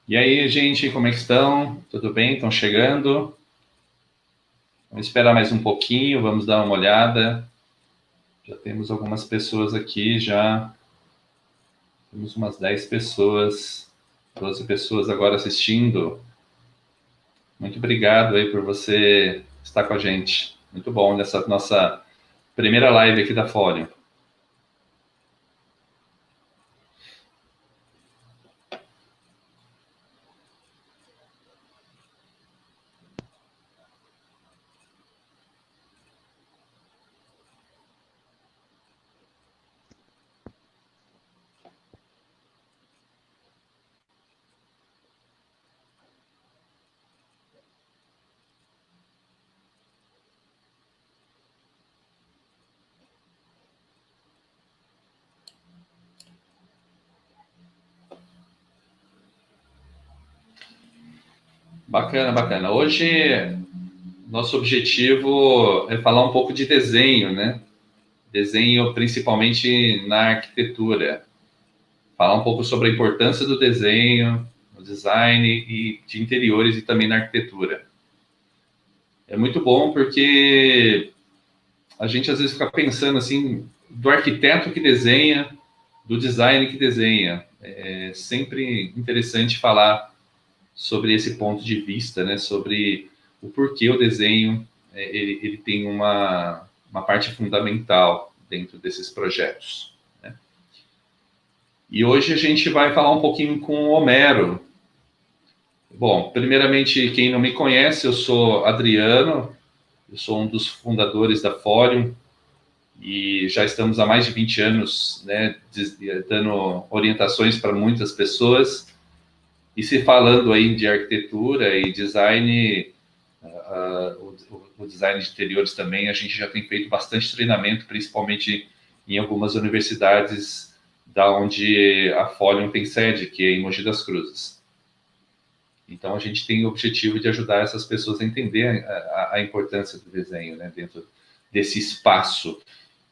E aí, gente, como é que estão? Tudo bem? Estão chegando? Vamos esperar mais um pouquinho, vamos dar uma olhada. Já temos algumas pessoas aqui, já temos umas 10 pessoas, 12 pessoas agora assistindo. Muito obrigado aí por você estar com a gente. Muito bom nessa nossa primeira live aqui da Fórum. Bacana, bacana. Hoje, nosso objetivo é falar um pouco de desenho, né? Desenho principalmente na arquitetura. Falar um pouco sobre a importância do desenho, no design e de interiores e também na arquitetura. É muito bom porque a gente às vezes fica pensando assim, do arquiteto que desenha, do design que desenha. É sempre interessante falar sobre esse ponto de vista, né? Sobre o porquê o desenho ele tem uma parte fundamental dentro desses projetos. Né? E hoje a gente vai falar um pouquinho com o Homero. Bom, primeiramente, quem não me conhece, eu sou Adriano, eu sou um dos fundadores da Fórum e já estamos há mais de 20 anos, né, dando orientações para muitas pessoas. E se falando aí de arquitetura e design, o design de interiores também, a gente já tem feito bastante treinamento, principalmente em algumas universidades da onde a Fórum tem sede, que é em Mogi das Cruzes. Então, a gente tem o objetivo de ajudar essas pessoas a entender a importância do desenho, né, dentro desse espaço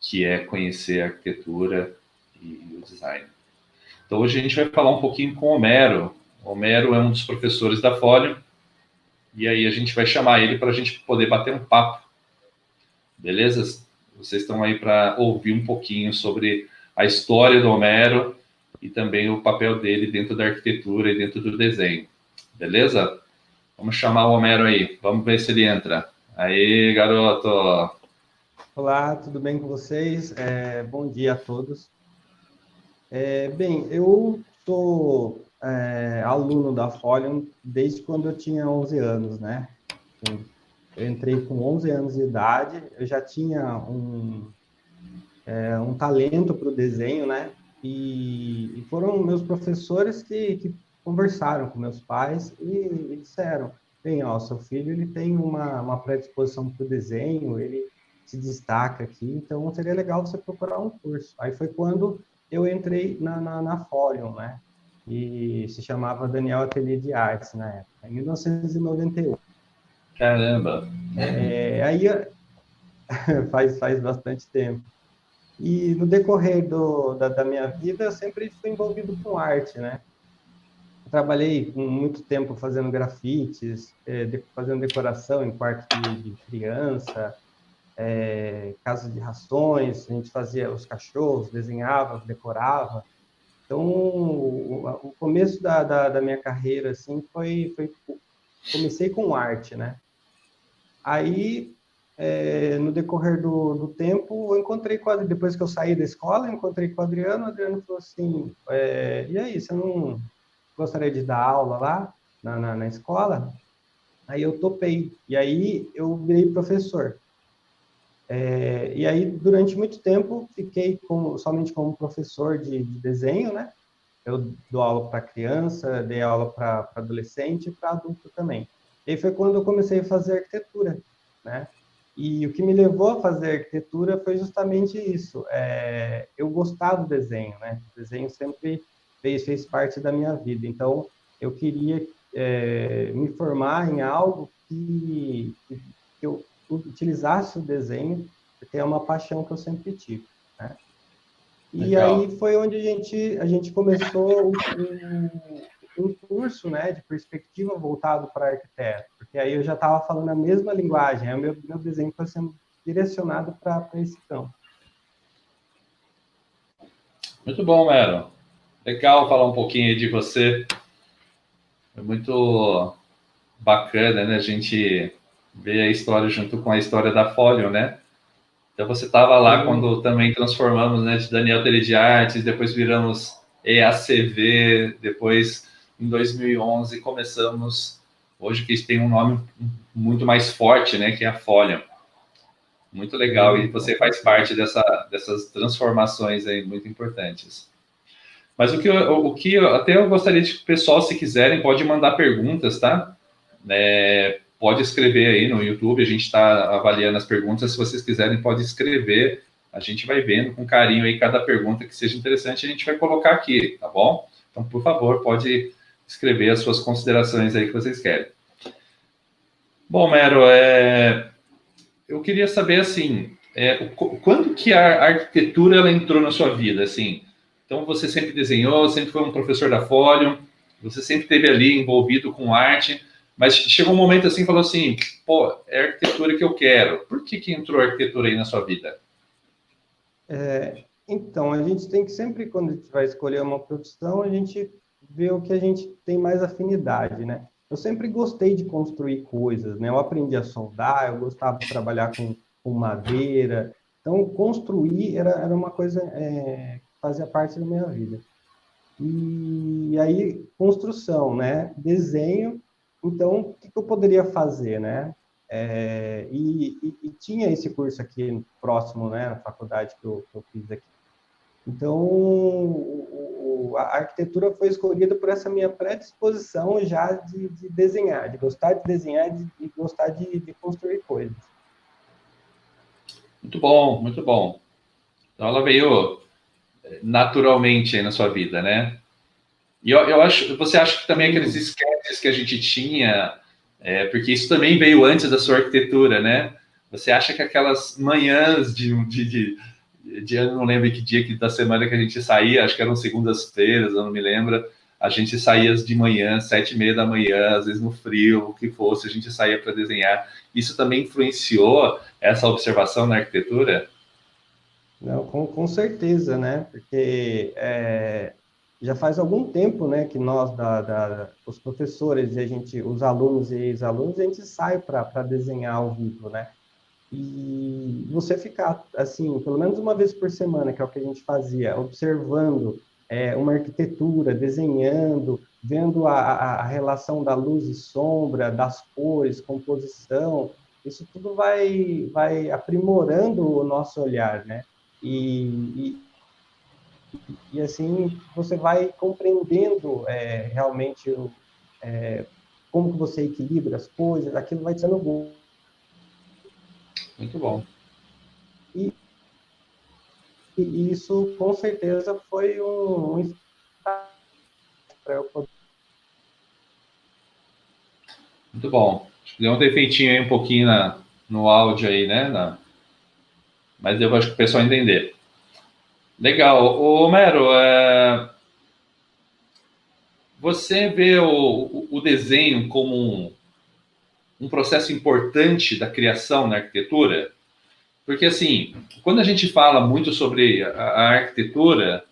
que é conhecer a arquitetura e o design. Então, hoje a gente vai falar um pouquinho com o Homero. O Homero é um dos professores da Fórum, e aí a gente vai chamar ele para a gente poder bater um papo. Beleza? Vocês estão aí para ouvir um pouquinho sobre a história do Homero e também o papel dele dentro da arquitetura e dentro do desenho. Beleza? Vamos chamar o Homero aí. Vamos ver se ele entra. Aí, garoto. Olá, tudo bem com vocês? Bom dia a todos. Bem, eu sou aluno da Folium desde quando eu tinha 11 anos, né? Eu entrei com 11 anos de idade, eu já tinha um talento para o desenho, né? E foram meus professores que conversaram com meus pais e disseram, bem, ó, seu filho ele tem uma predisposição para o desenho, ele se destaca aqui, então seria legal você procurar um curso. Aí foi quando eu entrei na Forium, né? E se chamava Daniel Ateliê de Artes na época, em 1991. Caramba. Aí faz bastante tempo. E no decorrer da minha vida, eu sempre fui envolvido com arte, né? Eu trabalhei muito tempo fazendo grafites, fazendo decoração em quarto de criança, casa de rações, a gente fazia os cachorros, desenhava, decorava. Então, o começo da minha carreira, assim, comecei com arte, né? Aí, no decorrer do tempo, eu encontrei com depois que eu saí da escola, eu encontrei com o Adriano falou assim, e aí, você não gostaria de dar aula lá na escola? Aí eu topei, e aí eu virei professor. E aí, durante muito tempo, fiquei somente como professor de desenho, né? Eu dou aula para criança, dei aula para adolescente e para adulto também. E aí foi quando eu comecei a fazer arquitetura, né? E o que me levou a fazer arquitetura foi justamente isso. Eu gostava do desenho, né? O desenho sempre fez parte da minha vida. Então, eu queria me formar em algo que eu utilizasse o desenho, porque é uma paixão que eu sempre tive, né? E Legal. aí foi onde a gente começou um curso, né, de perspectiva voltado para arquiteto, porque aí eu já estava falando a mesma linguagem, aí o meu desenho foi sendo direcionado para esse campo. Muito bom, Mero. Legal falar um pouquinho aí de você. É muito bacana, né? A gente ver a história junto com a história da Folio, né? Então você estava lá Sim. quando também transformamos, né, de Daniel Tele de Artes, depois viramos EACV, depois em 2011 começamos, hoje que tem um nome muito mais forte, né, que é a Folio. Muito legal, e Sim, com você faz certeza. parte dessas transformações aí muito importantes. Mas até eu gostaria de que o pessoal, se quiserem, pode mandar perguntas, tá? Pode escrever aí no YouTube, a gente está avaliando as perguntas. Se vocês quiserem, pode escrever. A gente vai vendo com carinho aí cada pergunta que seja interessante, a gente vai colocar aqui, tá bom? Então, por favor, pode escrever as suas considerações aí que vocês querem. Bom, Mero, eu queria saber, assim, quando que a arquitetura ela entrou na sua vida, assim? Então, você sempre desenhou, sempre foi um professor da Folio, você sempre esteve ali envolvido com arte, mas chegou um momento assim, falou assim, pô, é a arquitetura que eu quero. Por que entrou a arquitetura aí na sua vida? Então, a gente tem que sempre, quando a gente vai escolher uma profissão, a gente vê o que a gente tem mais afinidade, né? Eu sempre gostei de construir coisas, né? Eu aprendi a soldar, eu gostava de trabalhar com madeira. Então, construir era uma coisa que fazia parte da minha vida. E aí, construção, né? Desenho. Então, o que eu poderia fazer, né? E tinha esse curso aqui próximo, né? Na faculdade que eu fiz aqui. Então, a arquitetura foi escolhida por essa minha predisposição já de desenhar, de gostar de desenhar e de gostar de construir coisas. Muito bom, muito bom. Então, ela veio naturalmente aí na sua vida, né? E eu acho, você acha que também aqueles Sim, sketches que a gente tinha, porque isso também veio antes da sua arquitetura, né? Você acha que aquelas manhãs eu não lembro que dia da semana que a gente saía, acho que eram segundas-feiras, eu não me lembro, a gente saía de manhã, 7:30 da manhã, às vezes no frio, o que fosse, a gente saía para desenhar. Isso também influenciou essa observação na arquitetura? não, com certeza, né? Porque já faz algum tempo, né, que nós, os professores, e a gente, os alunos e ex-alunos, a gente sai para desenhar ao vivo, né? E você ficar, assim, pelo menos uma vez por semana, que é o que a gente fazia, observando uma arquitetura, desenhando, vendo a relação da luz e sombra, das cores, composição, isso tudo vai aprimorando o nosso olhar, né? E assim, você vai compreendendo realmente como que você equilibra as coisas, aquilo vai te sendo bom. Muito bom. E E isso, com certeza, foi um start para eu poder. Muito bom. Acho que deu um defeitinho aí um pouquinho no áudio aí, né? Mas eu acho que o pessoal entender. Legal. Ô, Homero, você vê o desenho como um processo importante da criação na arquitetura? Porque, assim, quando a gente fala muito sobre a arquitetura,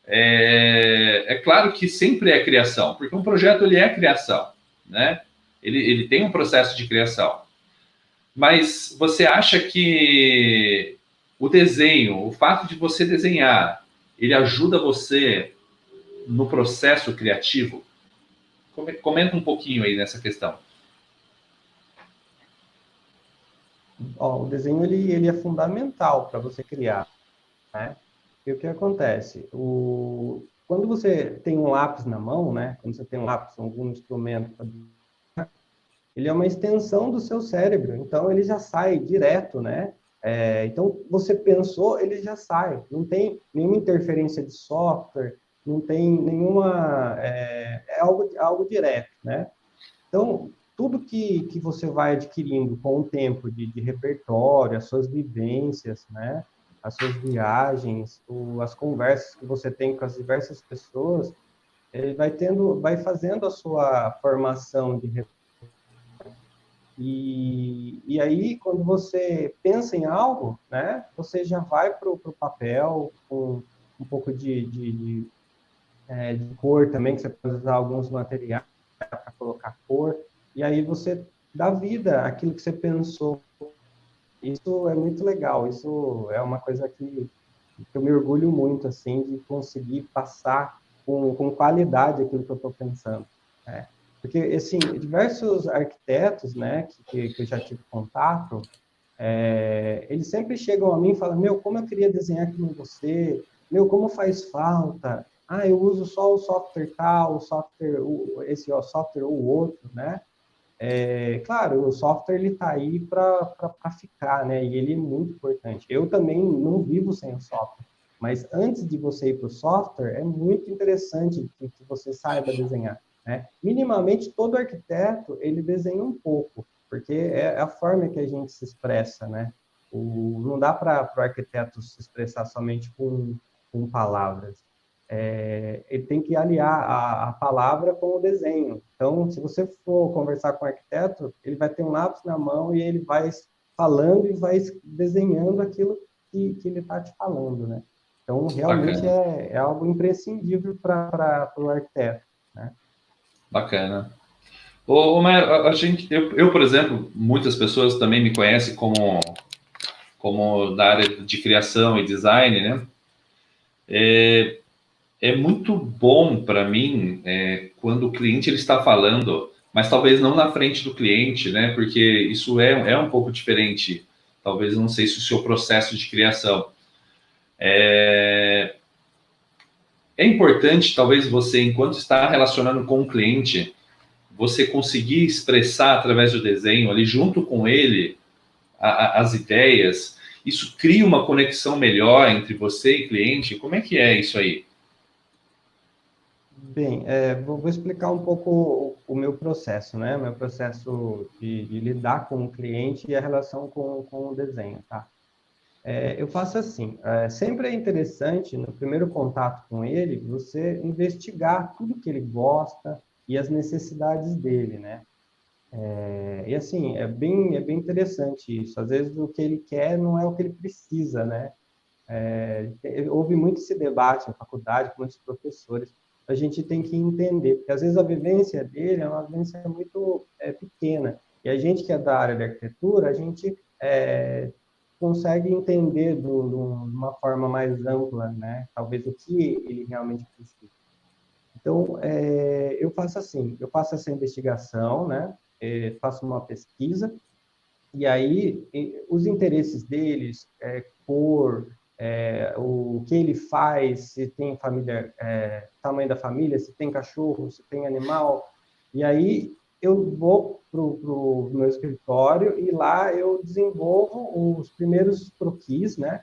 é claro que sempre é criação, porque um projeto ele é criação, né? Ele tem um processo de criação. Mas você acha que o desenho, o fato de você desenhar, ele ajuda você no processo criativo? Comenta um pouquinho aí nessa questão. Ó, o desenho ele é fundamental para você criar, né? E o que acontece? Quando você tem um lápis na mão, né? Quando você tem um lápis, algum instrumento, ele é uma extensão do seu cérebro, então ele já sai direto, né? Então você pensou, ele já sai, não tem nenhuma interferência de software, não tem nenhuma, algo direto, né? Então, tudo que você vai adquirindo com o tempo de repertório, as suas vivências, né? As suas viagens, as conversas que você tem com as diversas pessoas, ele vai fazendo a sua formação de e aí, quando você pensa em algo, né, você já vai para o papel com um pouco de cor também, que você pode usar alguns materiais para colocar cor, e aí você dá vida àquilo que você pensou. Isso é muito legal, isso é uma coisa que eu me orgulho muito, assim, de conseguir passar com qualidade aquilo que eu estou pensando, né? Porque, assim, diversos arquitetos, né, que eu já tive contato, eles sempre chegam a mim e falam, meu, como eu queria desenhar que nem você, meu, como faz falta, ah, eu uso só o software tal, o software, esse ó, software ou o outro, né? Claro, o software ele está aí para ficar, né? E ele é muito importante. Eu também não vivo sem o software, mas antes de você ir para o software, é muito interessante que você saiba desenhar, né? Minimamente, todo arquiteto ele desenha um pouco, porque é a forma que a gente se expressa, né? Não dá para o arquiteto se expressar somente com palavras. Ele tem que aliar a palavra com o desenho. Então, se você for conversar com o arquiteto, ele vai ter um lápis na mão e ele vai falando e vai desenhando aquilo que ele está te falando, né? Então, realmente Bacana, é algo imprescindível para o arquiteto, né? bacana. Mas a gente, eu, por exemplo, muitas pessoas também me conhecem como da área de criação e design, né? É muito bom para mim quando o cliente ele está falando, mas talvez não na frente do cliente, né? Porque isso é um pouco diferente. Talvez não sei se o seu processo de criação. É importante, talvez você, enquanto está relacionando com o cliente, você conseguir expressar através do desenho ali junto com ele as ideias. Isso cria uma conexão melhor entre você e cliente. Como é que é isso aí? Bem, vou explicar um pouco o meu processo, né? Meu processo de lidar com o cliente e a relação com o desenho, tá? Eu faço assim, sempre é interessante, no primeiro contato com ele, você investigar tudo que ele gosta e as necessidades dele, né? E assim, é bem interessante isso. Às vezes o que ele quer não é o que ele precisa, né? Houve muito esse debate na faculdade com muitos professores. A gente tem que entender, porque às vezes a vivência dele é uma vivência muito pequena. E a gente que é da área de arquitetura, a gente consegue entender de uma forma mais ampla, né? Talvez o que ele realmente precisa. Então, eu faço assim, eu faço essa investigação, né? Faço uma pesquisa e aí, os interesses deles, cor, o que ele faz, se tem família, tamanho da família, se tem cachorro, se tem animal. E aí, eu vou para o meu escritório e lá eu desenvolvo os primeiros croquis, né?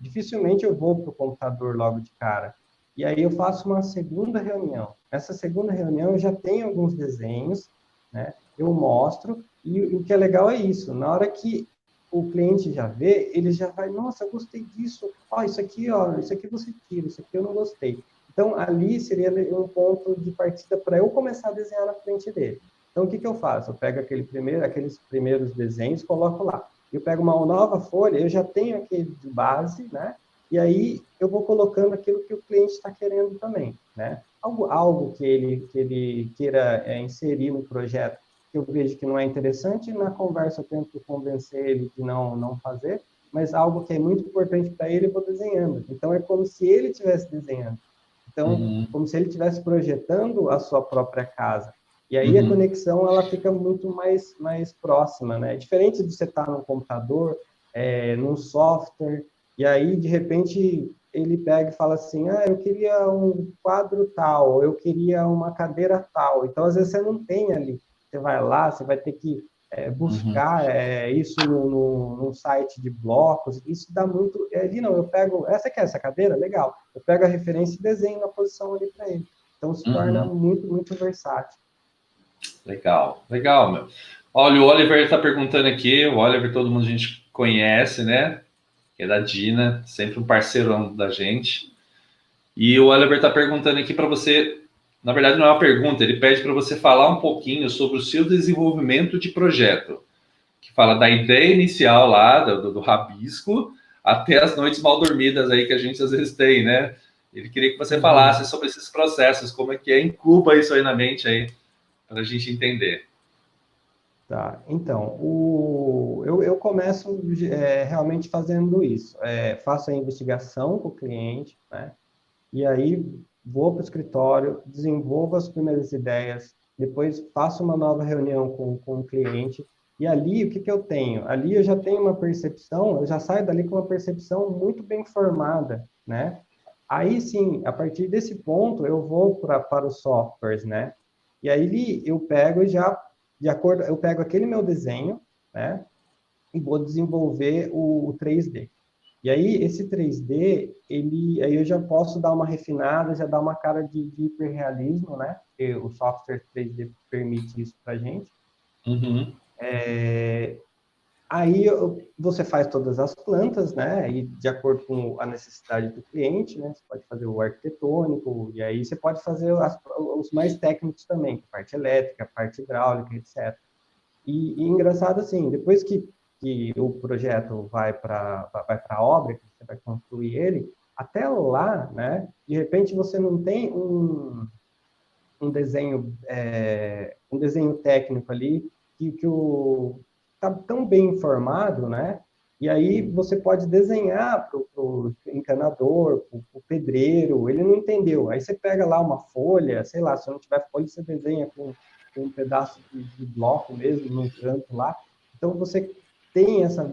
Dificilmente eu vou para o computador logo de cara. E aí eu faço uma segunda reunião. Nessa segunda reunião eu já tenho alguns desenhos, né? Eu mostro, e o que é legal é isso, na hora que o cliente já vê, ele já vai, nossa, eu gostei disso, ó, isso aqui você tira, isso aqui eu não gostei. Então, ali seria um ponto de partida para eu começar a desenhar na frente dele. Então, o que eu faço? Eu pego aqueles primeiros desenhos, coloco lá. Eu pego uma nova folha, eu já tenho aquele de base, né? E aí eu vou colocando aquilo que o cliente está querendo também, né? Algo que ele queira inserir no projeto que eu vejo que não é interessante, na conversa eu tento convencer ele de não fazer, mas algo que é muito importante para ele, eu vou desenhando. Então, é como se ele estivesse desenhando. Então, Uhum, como se ele estivesse projetando a sua própria casa. E aí a uhum, conexão ela fica muito mais próxima, né? Diferente de você estar no computador, num software, e aí, de repente, ele pega e fala assim, eu queria um quadro tal, eu queria uma cadeira tal. Então, às vezes, você não tem ali. Você vai lá, você vai ter que uhum, buscar isso no site de blocos. Isso dá muito... Ali não, eu pego... Essa aqui é essa cadeira? Legal. Eu pego a referência e desenho na posição ali para ele. Então, se torna uhum. muito, muito versátil. Legal, legal, meu. Olha, o Oliver está perguntando aqui. O Oliver, todo mundo a gente conhece, né? Que é da Dina, sempre um parceirão da gente. E o Oliver está perguntando aqui para você, na verdade não é uma pergunta, ele pede para você falar um pouquinho sobre o seu desenvolvimento de projeto, que fala da ideia inicial lá, do rabisco, até as noites mal dormidas aí que a gente às vezes tem, né? Ele queria que você falasse sobre esses processos, como é que incuba isso aí na mente aí, para a gente entender. Tá, então, eu começo realmente fazendo isso. Faço a investigação com o cliente, né? E aí vou para o escritório, desenvolvo as primeiras ideias, depois faço uma nova reunião com o cliente, e ali o que eu tenho? Ali eu já tenho uma percepção, eu já saio dali com uma percepção muito bem formada, né? Aí sim, a partir desse ponto, eu vou para os softwares, né? E aí eu pego e já, de acordo, eu pego aquele meu desenho, né? E vou desenvolver o 3D. E aí, esse 3D, aí eu já posso dar uma refinada, já dar uma cara de hiperrealismo, né? Porque o software 3D permite isso para a gente. Uhum. Aí você faz todas as plantas, né? E de acordo com a necessidade do cliente, né? Você pode fazer o arquitetônico, e aí você pode fazer os mais técnicos também, a parte elétrica, a parte hidráulica, etc. E engraçado assim, depois que o projeto vai para a obra, que você vai construir ele, até lá, né? De repente você não tem um desenho técnico ali que está tão bem informado, né? E aí você pode desenhar para o encanador, para o pedreiro, ele não entendeu. Aí você pega lá uma folha, sei lá, se não tiver folha, você desenha com um pedaço de bloco mesmo, num canto lá. Então você tem essa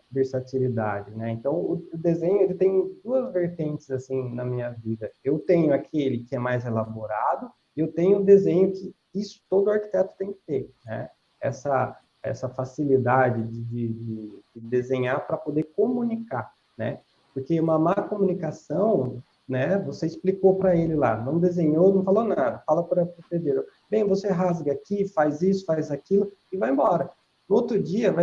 versatilidade, né? Então o desenho ele tem duas vertentes assim na minha vida. Eu tenho aquele que é mais elaborado, eu tenho um desenho que isso todo arquiteto tem que ter, né? Essa facilidade de desenhar para poder comunicar, né? Porque uma má comunicação, né? Você explicou para ele lá, não desenhou, não falou nada, fala para o pedreiro, bem, você rasga aqui, faz isso, faz aquilo e vai embora. No outro dia,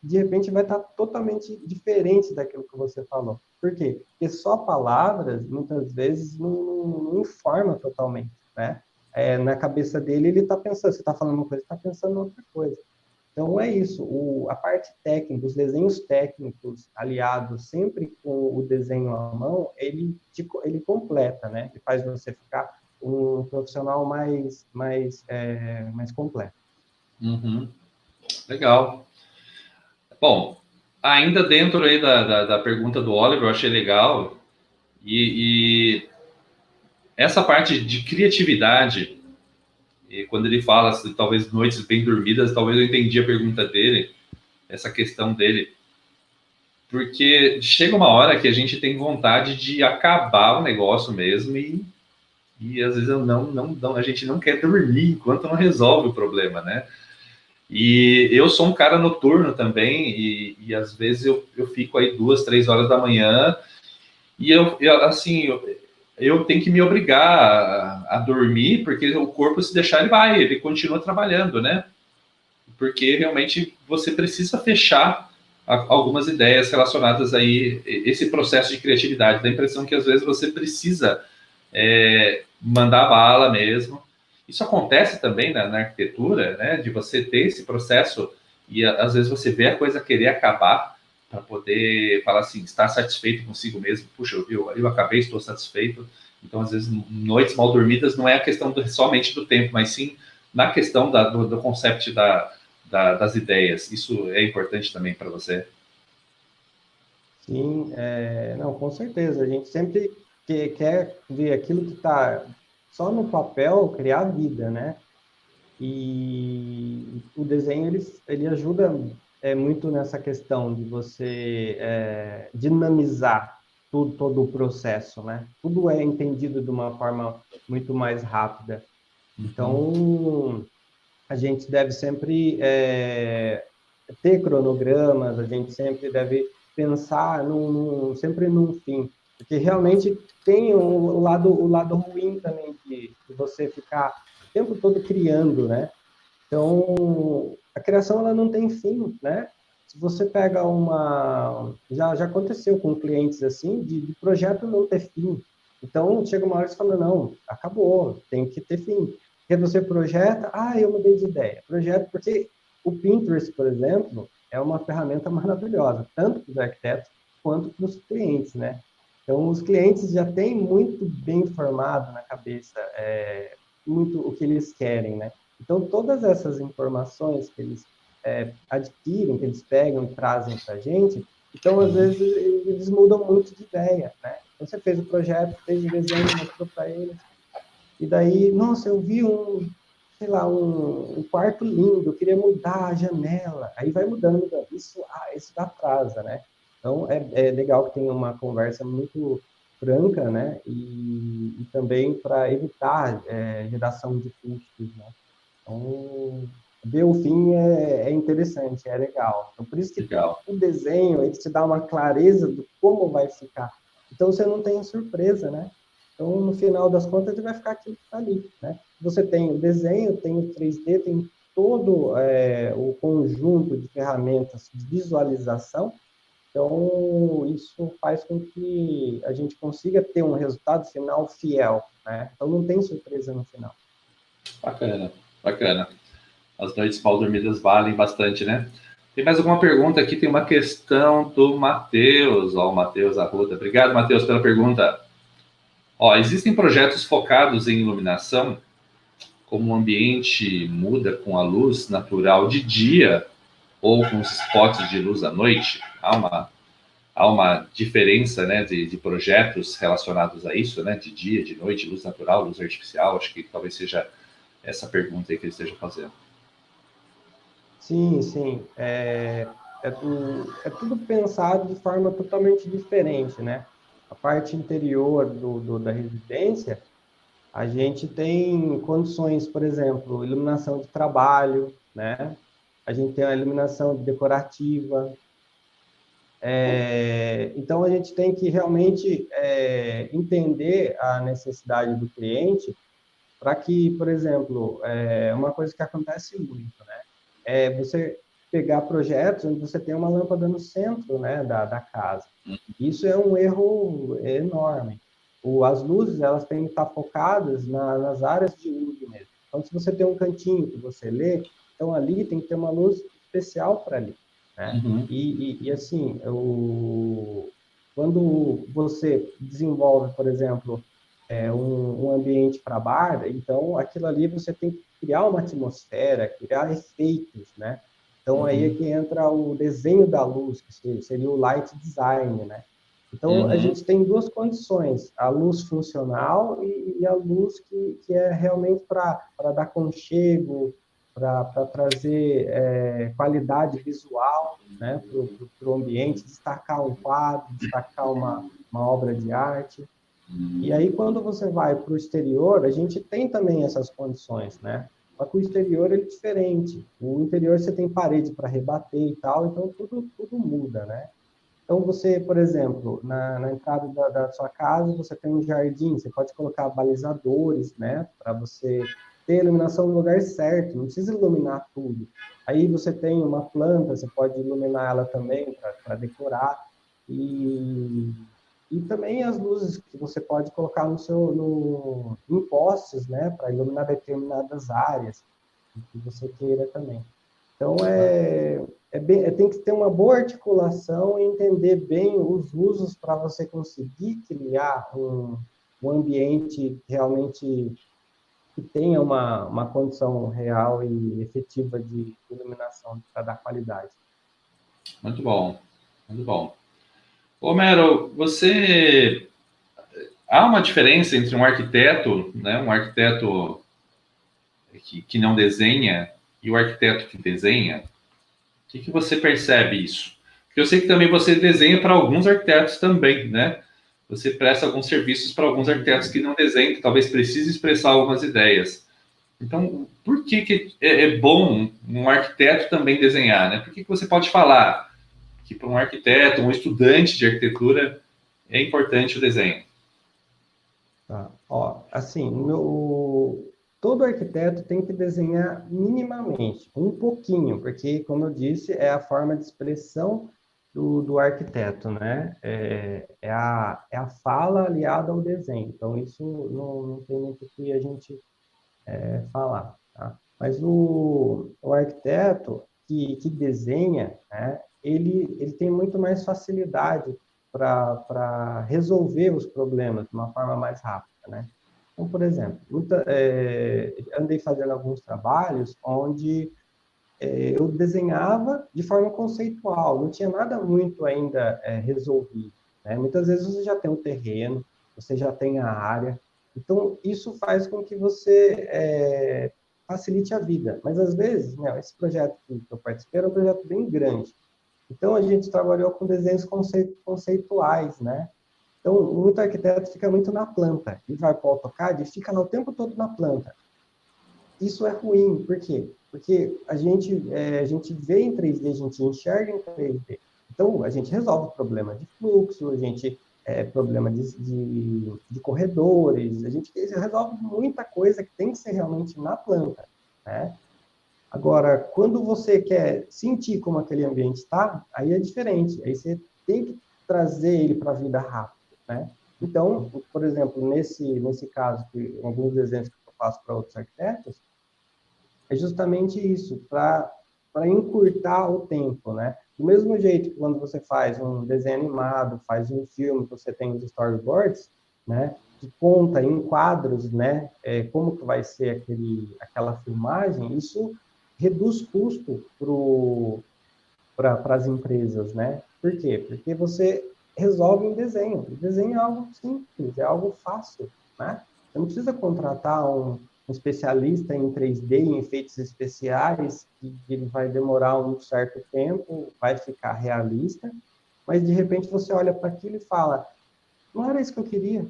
de repente, vai estar totalmente diferente daquilo que você falou. Por quê? Porque só palavras, muitas vezes, não informa totalmente, né? Na cabeça dele, ele está pensando, você está falando uma coisa, ele está pensando outra coisa. Então, é isso. A parte técnica, os desenhos técnicos aliados sempre com o desenho à mão, ele completa, né? Ele faz você ficar um profissional mais completo. Uhum. Legal. Bom, ainda dentro aí da pergunta do Oliver, eu achei legal. E essa parte de criatividade, e quando ele fala assim, talvez noites bem dormidas, talvez eu entendi a pergunta dele, essa questão dele. Porque chega uma hora que a gente tem vontade de acabar o negócio mesmo e às vezes a gente não quer dormir enquanto não resolve o problema, né? E eu sou um cara noturno também, e às vezes eu fico aí 2, 3 horas da manhã, e assim, eu tenho que me obrigar a dormir, porque o corpo, se deixar, ele continua trabalhando, né? Porque realmente você precisa fechar algumas ideias relacionadas aí, esse processo de criatividade. Dá a impressão que às vezes você precisa mandar bala mesmo. Isso acontece também na arquitetura, né? De você ter esse processo e às vezes você vê a coisa querer acabar para poder falar assim, estar satisfeito consigo mesmo. Puxa, eu acabei, estou satisfeito. Então, às vezes, noites mal dormidas não é a questão somente do tempo, mas sim na questão do conceito das ideias. Isso é importante também para você? Sim, não, com certeza. A gente sempre quer ver aquilo que está só no papel, criar vida, né? E o desenho, ele ajuda muito nessa questão de você dinamizar todo o processo, né? Tudo é entendido de uma forma muito mais rápida. Uhum. Então, a gente deve sempre ter cronogramas, a gente sempre deve pensar sempre num fim, porque realmente tem o lado ruim também de você ficar o tempo todo criando, né? Então, a criação ela não tem fim, né? Se você pega já aconteceu com clientes assim, de projeto não ter fim, Então, chega uma hora que você fala, não, acabou, tem que ter fim. Porque você projeta, eu mudei de ideia. Projeto, porque o Pinterest, por exemplo, é uma ferramenta maravilhosa, tanto para os arquitetos quanto para os clientes, né? Então, os clientes já têm muito bem formado na cabeça muito o que eles querem, né? Então, todas essas informações que eles adquirem, que eles pegam e trazem para a gente, então, às vezes, eles mudam muito de ideia, né? Então, você fez o projeto, fez o desenho, mostrou para eles, e daí, nossa, eu vi sei lá, um quarto lindo, eu queria mudar a janela. Aí vai mudando, isso atrasa, né? Então, é legal que tenha uma conversa muito franca, né? E também para evitar redação de custos, né? Então, ver o fim é interessante, é legal. Então, por isso que Legal. o desenho, ele te dá uma clareza do como vai ficar. Então, você não tem surpresa, né? Então, no final das contas, ele vai ficar aquilo que está ali, né? Você tem o desenho, tem o 3D, tem todo o conjunto de ferramentas de visualização. Então, isso faz com que a gente consiga ter um resultado final fiel, né? Então, não tem surpresa no final. Bacana, bacana. As noites mal dormidas valem bastante, né? Tem mais alguma pergunta aqui? Tem uma questão do Matheus. Ó, o Matheus Arruda. Obrigado, Matheus, pela pergunta. Ó, existem projetos focados em iluminação, como o ambiente muda com a luz natural de dia ou com os spots de luz à noite? Há uma diferença, né, de projetos relacionados a isso, né, de dia, de noite, luz natural, luz artificial. Acho que talvez seja essa pergunta aí que ele esteja fazendo. Sim, sim. É tudo pensado de forma totalmente diferente, né? A parte interior da residência, a gente tem condições, por exemplo, iluminação de trabalho, né? A gente tem a iluminação decorativa. Então, a gente tem que realmente entender a necessidade do cliente para que, por exemplo, uma coisa que acontece muito, né? É você pegar projetos onde você tem uma lâmpada no centro, né, da casa. Isso é um erro enorme. As luzes, elas têm que estar focadas nas áreas de uso mesmo. Então, se você tem um cantinho que você lê, então ali tem que ter uma luz especial para ali, né? Uhum. E assim, quando você desenvolve, por exemplo, um ambiente para bar, então aquilo ali você tem que criar uma atmosfera, criar efeitos, né? Então aí é Uhum. que entra o desenho da luz, que seria o light design, né? Então a Uhum. gente tem duas condições: a luz funcional e a luz que é realmente para dar aconchego, para trazer qualidade visual, né, para o ambiente, destacar um quadro, destacar uma obra de arte. E aí, quando você vai para o exterior, a gente tem também essas condições, né? Só que o exterior ele é diferente. O interior você tem parede para rebater e tal, então tudo muda, né? Então, você, por exemplo, na entrada da sua casa, você tem um jardim, você pode colocar balizadores, né? Para você ter a iluminação no lugar certo, não precisa iluminar tudo. Aí você tem uma planta, você pode iluminar ela também para decorar. E e também as luzes que você pode colocar em postes, né, para iluminar determinadas áreas que você queira também. Então, tem que ter uma boa articulação e entender bem os usos para você conseguir criar um ambiente realmente que tenha uma condição real e efetiva de iluminação para dar qualidade. Muito bom, muito bom. Homero, você há uma diferença entre um arquiteto, né, um arquiteto que não desenha e o arquiteto que desenha? O que você percebe isso? Porque eu sei que também você desenha para alguns arquitetos também, né? Você presta alguns serviços para alguns arquitetos que não desenham, que talvez precise expressar algumas ideias. Então, por que é bom um arquiteto também desenhar, né? Por que você pode falar que para um arquiteto, um estudante de arquitetura, é importante o desenho? Tá? Ó, assim, todo arquiteto tem que desenhar minimamente, um pouquinho, porque, como eu disse, é a forma de expressão do arquiteto, né? É a fala aliada ao desenho. Então, isso não tem muito o que a gente falar, tá? Mas o arquiteto que desenha, né, ele tem muito mais facilidade para resolver os problemas de uma forma mais rápida, né? Então, por exemplo, andei fazendo alguns trabalhos onde eu desenhava de forma conceitual, não tinha nada muito ainda resolvido, né? Muitas vezes você já tem um terreno, você já tem a área, então isso faz com que você facilite a vida. Mas às vezes, né, esse projeto que eu participei era um projeto bem grande, então a gente trabalhou com desenhos conceituais, né? Então, muito arquiteto fica muito na planta. Ele vai para o AutoCAD e fica lá o tempo todo na planta. Isso é ruim, por quê? Porque a gente vê em 3D, a gente enxerga em 3D. Então, a gente resolve problema de fluxo, problema de corredores, a gente resolve muita coisa que tem que ser realmente na planta, né? Agora, quando você quer sentir como aquele ambiente está, aí é diferente. Aí você tem que trazer ele para a vida rápido, né? Então, por exemplo, nesse caso, alguns desenhos que eu faço para outros arquitetos, é justamente isso, para encurtar o tempo, né? Do mesmo jeito que quando você faz um desenho animado, faz um filme, você tem os storyboards, né? Que conta em quadros, né? Como que vai ser aquela filmagem, isso reduz custo para as empresas, né? Por quê? Porque você resolve em desenho. O desenho é algo simples, é algo fácil, né? Você não precisa contratar um especialista em 3D, em efeitos especiais, que ele vai demorar um certo tempo, vai ficar realista, mas de repente você olha para aquilo e fala, não era isso que eu queria.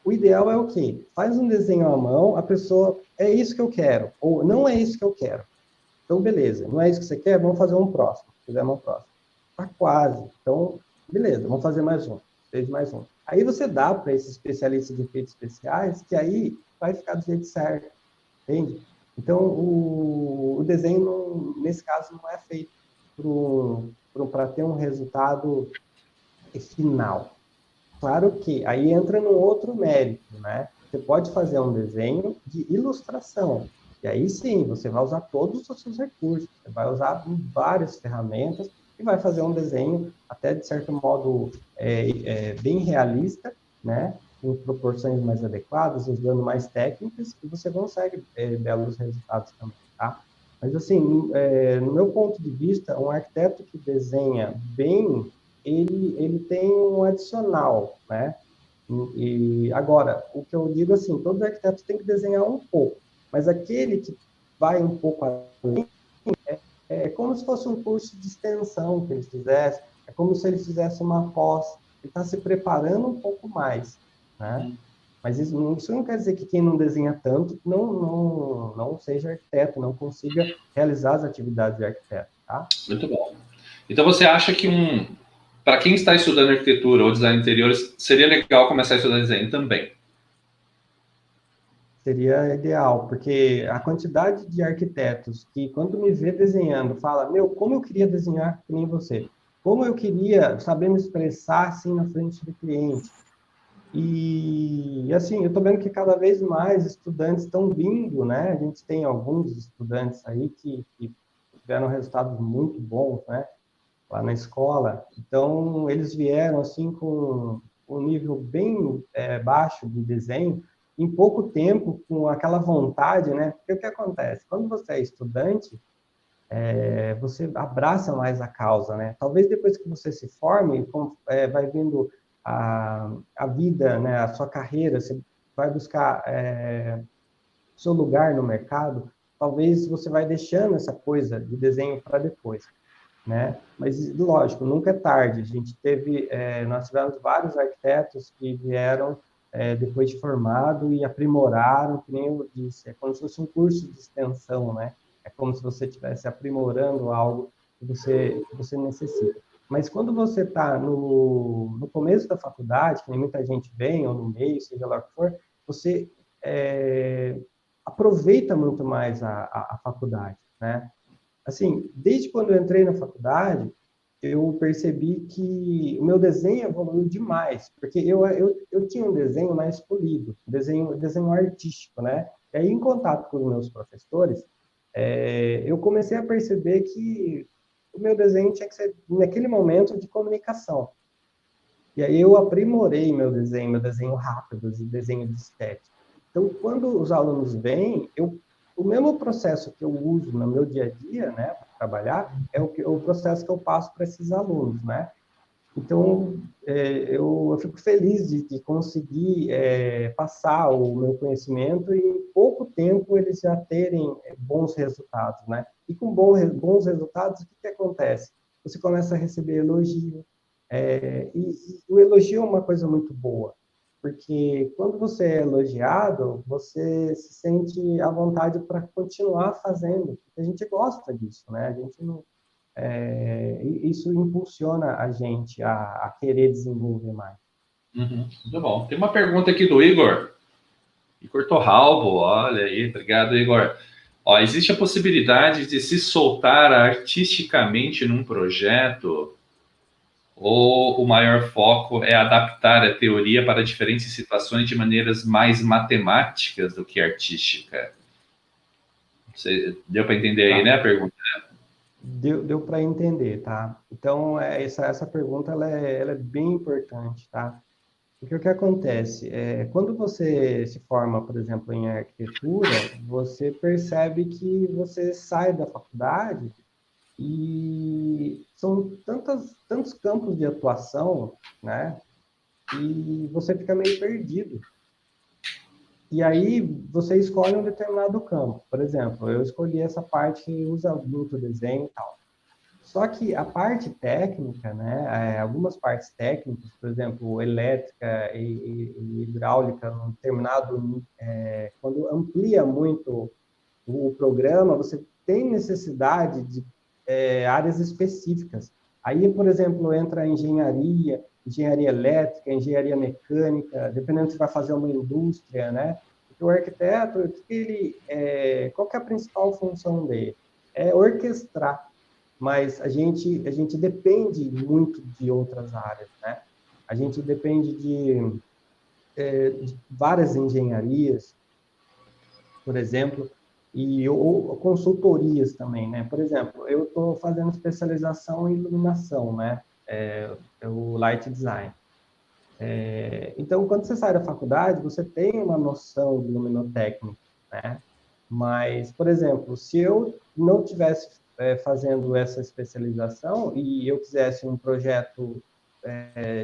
O ideal é o quê? Faz um desenho à mão, a pessoa, é isso que eu quero, ou não é isso que eu quero. Então, beleza, não é isso que você quer? Vamos fazer um próximo. Fizemos um próximo. Tá quase. Então, beleza, vamos fazer mais um. Fez mais um. Aí você dá para esse especialista de efeitos especiais, que aí vai ficar do jeito certo, entende? Então, o desenho, nesse caso, não é feito para ter um resultado final. Claro que aí entra num outro mérito, né? Você pode fazer um desenho de ilustração, e aí sim, você vai usar todos os seus recursos, você vai usar várias ferramentas e vai fazer um desenho até de certo modo bem realista, né? Com proporções mais adequadas, usando mais técnicas, e você consegue belos resultados também, tá? Mas assim, no meu ponto de vista, um arquiteto que desenha bem ele tem um adicional, né? E agora, o que eu digo assim, todo arquiteto tem que desenhar um pouco, mas aquele que vai um pouco além, é como se fosse um curso de extensão que ele fizesse, é como se ele fizesse uma pós, ele está se preparando um pouco mais, né? Mas isso não quer dizer que quem não desenha tanto não seja arquiteto, não consiga realizar as atividades de arquiteto, tá? Muito bom. Então você acha que para quem está estudando arquitetura ou design de interiores, seria legal começar a estudar desenho também? Seria ideal, porque a quantidade de arquitetos que, quando me vê desenhando, fala: Meu, como eu queria desenhar que nem você, como eu queria saber me expressar assim na frente do cliente. E assim, eu estou vendo que cada vez mais estudantes estão vindo, né? A gente tem alguns estudantes aí que tiveram resultados muito bons, né? Lá na escola. Então, eles vieram assim com um nível bem baixo de desenho, em pouco tempo, com aquela vontade, né? Porque o que acontece? Quando você é estudante, você abraça mais a causa, né? Talvez depois que você se forme, vai vindo a vida, né? A sua carreira, você vai buscar seu lugar no mercado, talvez você vai deixando essa coisa de desenho para depois, né? Mas lógico, nunca é tarde. Nós tivemos vários arquitetos que vieram depois de formado e aprimoraram, que nem eu disse, é como se fosse um curso de extensão, né? É como se você estivesse aprimorando algo que você necessita. Mas quando você está no começo da faculdade, que nem muita gente vem, ou no meio, seja lá o que for, você aproveita muito mais a faculdade, né? Assim, desde quando eu entrei na faculdade, eu percebi que o meu desenho evoluiu demais, porque eu tinha um desenho mais polido, desenho artístico, né? E aí, em contato com os meus professores, eu comecei a perceber que o meu desenho tinha que ser, naquele momento, de comunicação. E aí eu aprimorei meu desenho rápido, desenho de estética. Então, quando os alunos vêm, o mesmo processo que eu uso no meu dia a dia, né, para trabalhar, é o processo que eu passo para esses alunos, né? Então, eu fico feliz de conseguir passar o meu conhecimento e em pouco tempo eles já terem bons resultados, né? E com bons resultados, o que acontece? Você começa a receber elogio, e o elogio é uma coisa muito boa, porque quando você é elogiado, você se sente à vontade para continuar fazendo, porque a gente gosta disso, né? A gente não, isso impulsiona a gente a querer desenvolver mais. Uhum, muito bom. Tem uma pergunta aqui do Igor. Igor Torralvo, olha aí, obrigado, Igor. Ó, existe a possibilidade de se soltar artisticamente num projeto ou o maior foco é adaptar a teoria para diferentes situações de maneiras mais matemáticas do que artística? Você deu para entender aí, né, Tá? a pergunta? Deu para entender, tá? Então, essa pergunta ela é bem importante, tá? Porque o que acontece quando você se forma, por exemplo, em arquitetura, você percebe que você sai da faculdade e são tantos campos de atuação, né? E você fica meio perdido. E aí você escolhe um determinado campo. Por exemplo, eu escolhi essa parte que usa muito desenho e tal. Só que a parte técnica, né, algumas partes técnicas, por exemplo, elétrica e hidráulica, num determinado, quando amplia muito o programa, você tem necessidade de áreas específicas. Aí, por exemplo, entra a engenharia elétrica, engenharia mecânica, dependendo se vai fazer uma indústria, né? Porque o arquiteto, qual que é a principal função dele? É orquestrar, mas a gente depende muito de outras áreas, né? A gente depende de várias engenharias, por exemplo, ou consultorias também, né? Por exemplo, eu estou fazendo especialização em iluminação, né? É o light design. Então, quando você sai da faculdade, você tem uma noção de luminotécnica, né? Mas, por exemplo, se eu não tivesse fazendo essa especialização e eu quisesse um projeto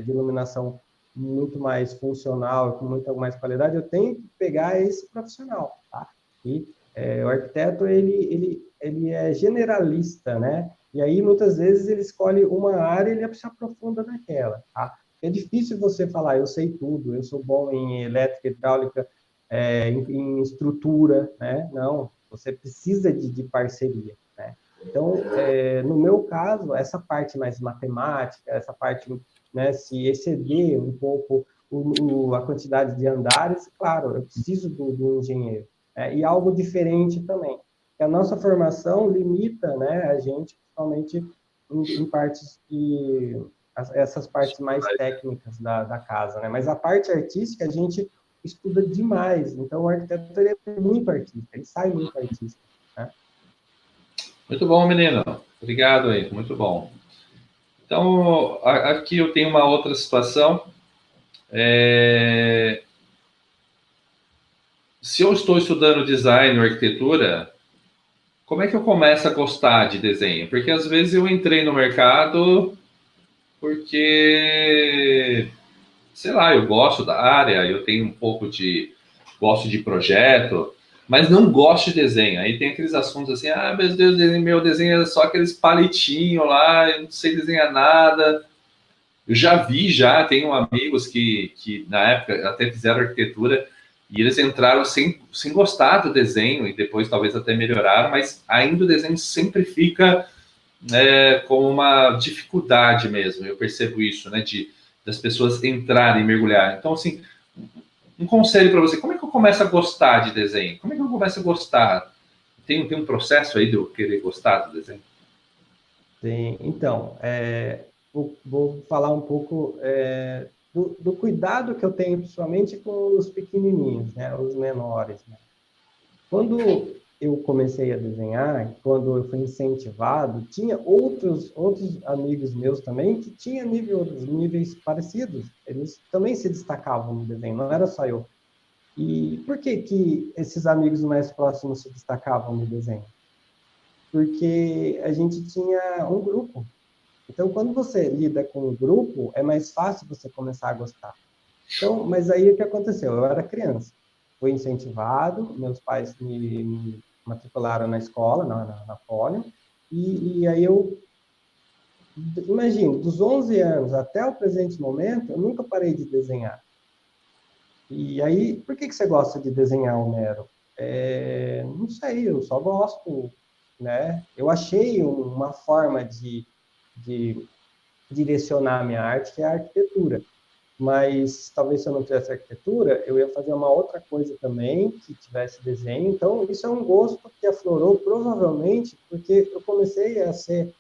de iluminação muito mais funcional, com muita mais qualidade, eu tenho que pegar esse profissional, tá? E o arquiteto, ele é generalista, né? E aí, muitas vezes, ele escolhe uma área e ele se aprofunda naquela, tá? É difícil você falar, eu sei tudo, eu sou bom em elétrica, hidráulica, em estrutura, né? Não, você precisa de parceria, né? Então, no meu caso, essa parte mais matemática, essa parte, né, se exceder um pouco a quantidade de andares, claro, eu preciso do engenheiro. E algo diferente também. A nossa formação limita, né, a gente, principalmente em partes essas partes mais técnicas da casa, né? Mas a parte artística a gente estuda demais. Então o arquiteto ele é muito artista, ele sai muito artista, né? Muito bom, menino. Obrigado aí, muito bom. Então, aqui eu tenho uma outra situação. Se eu estou estudando design ou arquitetura, como é que eu começo a gostar de desenho? Porque às vezes eu entrei no mercado porque, sei lá, eu gosto da área, eu tenho um pouco de. Gosto de projeto, mas não gosto de desenho. Aí tem aqueles assuntos assim: ah, meu Deus, meu desenho é só aqueles palitinhos lá, eu não sei desenhar nada. Eu já vi, tenho amigos que na época até fizeram arquitetura e eles entraram sem gostar do desenho e depois talvez até melhoraram, mas ainda o desenho sempre fica com uma dificuldade mesmo. Eu percebo isso, né, das pessoas entrarem, mergulhar. Então, assim, um conselho para você: como é que eu começo a gostar de desenho? Como é que eu começo a gostar? Tem um processo aí de eu querer gostar do desenho? Sim, então, vou falar um pouco do cuidado que eu tenho, principalmente com os pequenininhos, né, os menores, né? Quando eu comecei a desenhar, quando eu fui incentivado, tinha outros amigos meus também que tinham níveis parecidos. Eles também se destacavam no desenho, não era só eu. E por que que esses amigos mais próximos se destacavam no desenho? Porque a gente tinha um grupo. Então, quando você lida com um grupo, é mais fácil você começar a gostar. Então, mas aí o que aconteceu? Eu era criança, fui incentivado, meus pais me matricularam na escola, na Poli, e aí eu, imagino, dos 11 anos até o presente momento, eu nunca parei de desenhar. E aí, por que você gosta de desenhar, Homero? Não sei, eu só gosto, né? Eu achei uma forma de direcionar a minha arte, que é a arquitetura. Mas talvez se eu não tivesse arquitetura, eu ia fazer uma outra coisa também, que tivesse desenho. Então, isso é um gosto que aflorou, provavelmente, porque eu comecei a ser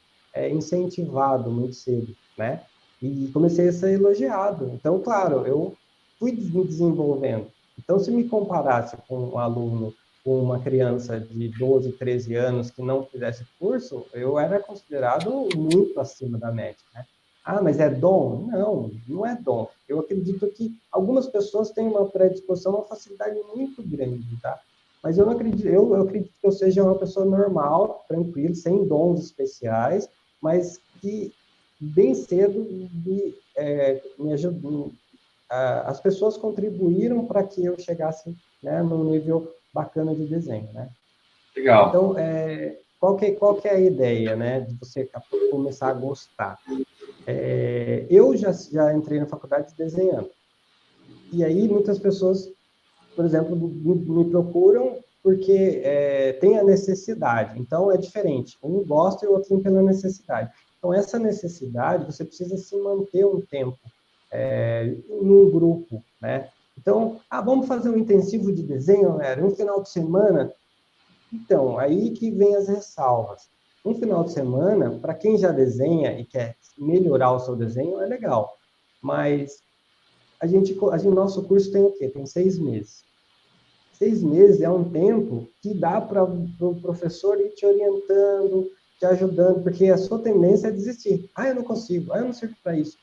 incentivado muito cedo, né? E comecei a ser elogiado. Então, claro, eu fui me desenvolvendo. Então, se me comparasse com um aluno, com uma criança de 12, 13 anos que não fizesse curso, eu era considerado muito acima da média, né? Ah, mas é dom? Não, não é dom. Eu acredito que algumas pessoas têm uma predisposição, uma facilidade muito grande, tá? Mas eu não acredito, eu acredito que eu seja uma pessoa normal, tranquila, sem dons especiais, mas que bem cedo me ajudou. As pessoas contribuíram para que eu chegasse, né, num nível bacana de desenho, né? Legal. Então, qual que é a ideia, né, de você começar a gostar? Eu já entrei na faculdade desenhando. E aí muitas pessoas, por exemplo, me procuram porque tem a necessidade. Então é diferente. Um gosta e o outro tem pela necessidade. Então essa necessidade, você precisa se manter um tempo num grupo, né? Então, vamos fazer um intensivo de desenho, era um final de semana. Então, aí que vem as ressalvas. Um final de semana, para quem já desenha e quer melhorar o seu desenho, é legal. Mas nosso curso tem o quê? Tem 6 meses. 6 meses é um tempo que dá para o professor ir te orientando, te ajudando, porque a sua tendência é desistir. Eu não consigo, eu não sirvo para isso.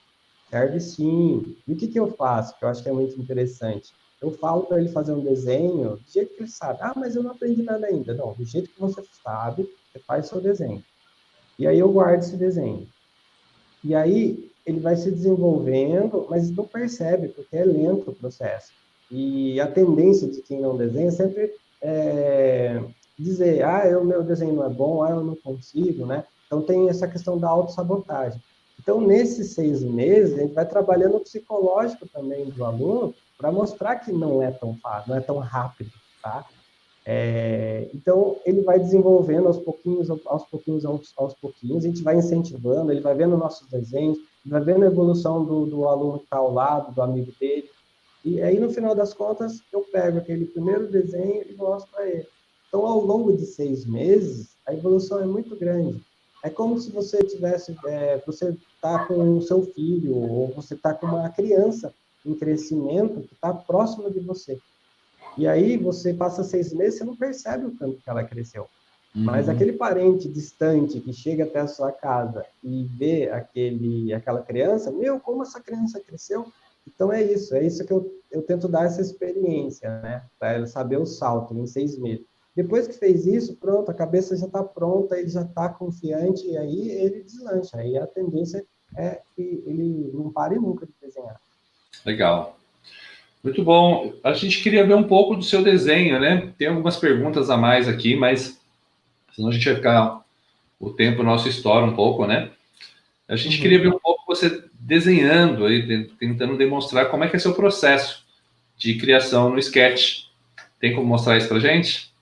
Serve sim. E o que eu faço, que eu acho que é muito interessante? Eu falo para ele fazer um desenho do jeito que ele sabe. Mas eu não aprendi nada ainda. Não, do jeito que você sabe, você faz seu desenho. E aí eu guardo esse desenho. E aí ele vai se desenvolvendo, mas não percebe, porque é lento o processo. E a tendência de quem não desenha é sempre dizer, o meu desenho não é bom, eu não consigo, né? Então tem essa questão da autossabotagem. Então, nesses 6 meses, a gente vai trabalhando o psicológico também do aluno para mostrar que não é tão fácil, não é tão rápido, tá? Então, ele vai desenvolvendo aos pouquinhos, aos pouquinhos, a gente vai incentivando, ele vai vendo nossos desenhos, ele vai vendo a evolução do aluno que está ao lado, do amigo dele, e aí, no final das contas, eu pego aquele primeiro desenho e mostro para ele. Então, ao longo de 6 meses, a evolução é muito grande. É como se você você está com o seu filho, ou você está com uma criança em crescimento que está próximo de você. E aí você passa 6 meses, você não percebe o tanto que ela cresceu. Mas Uhum. aquele parente distante que chega até a sua casa e vê aquela criança, como essa criança cresceu? Então é isso que eu tento dar essa experiência, né? Para ela saber o salto em 6 meses. Depois que fez isso, pronto, a cabeça já está pronta, ele já está confiante, e aí ele deslancha. Aí a tendência é que ele não pare nunca de desenhar. Legal. Muito bom. A gente queria ver um pouco do seu desenho, né? Tem algumas perguntas a mais aqui, mas senão a gente vai ficar o tempo nosso estoura um pouco, né? A gente queria ver Uhum. um pouco você desenhando aí, tentando demonstrar como é que é seu processo de criação no Sketch. Tem como mostrar isso pra gente?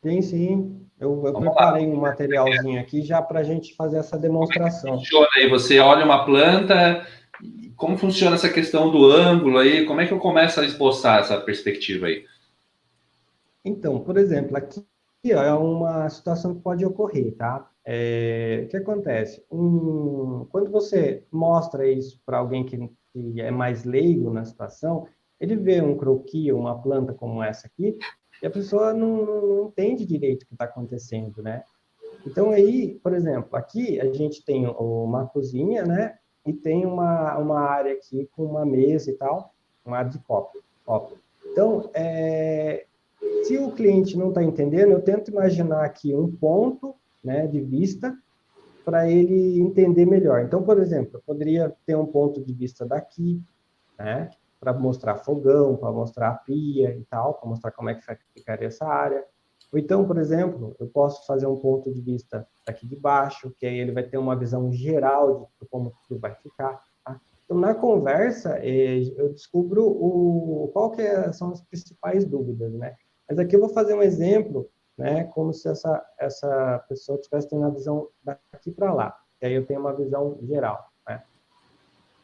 Tem sim. Eu Vamos lá. preparei um materialzinho aqui já para a gente fazer essa demonstração. Funciona aí, você olha uma planta, como funciona essa questão do ângulo aí? Como é que eu começo a esboçar essa perspectiva aí? Então, por exemplo, aqui ó, é uma situação que pode ocorrer, tá? O que acontece? Quando você mostra isso para alguém que é mais leigo na situação, ele vê um croquis, uma planta como essa aqui, e a pessoa não entende direito o que está acontecendo, né? Então, aí, por exemplo, aqui a gente tem uma cozinha, né? E tem uma área aqui com uma mesa e tal, uma área de copo. Então, se o cliente não está entendendo, eu tento imaginar aqui um ponto, né, de vista para ele entender melhor. Então, por exemplo, eu poderia ter um ponto de vista daqui, né, para mostrar fogão, para mostrar a pia e tal, para mostrar como é que ficaria essa área. Ou então, por exemplo, eu posso fazer um ponto de vista daqui de baixo, que aí ele vai ter uma visão geral de como tudo vai ficar. Tá? Então, na conversa, eu descubro qual são as principais dúvidas, né? Mas aqui eu vou fazer um exemplo, né, como se essa pessoa estivesse tendo a visão daqui para lá. E aí eu tenho uma visão geral, né?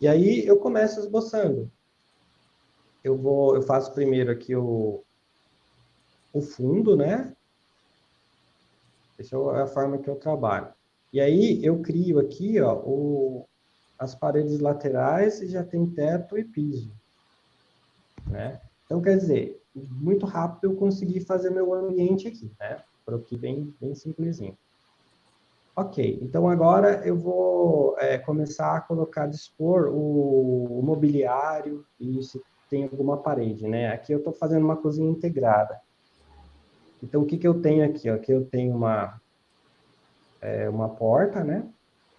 E aí eu começo esboçando. Eu faço primeiro aqui o fundo, né? Essa é a forma que eu trabalho. E aí eu crio aqui, ó, as paredes laterais e já tem teto e piso, né? Então, quer dizer, muito rápido eu consegui fazer meu ambiente aqui, né? Por aqui bem simplesinho. Ok, então agora eu vou começar a dispor o mobiliário e se tem alguma parede, né? Aqui eu estou fazendo uma cozinha integrada. Então, o que que eu tenho aqui? Ó? Aqui eu tenho uma porta, né?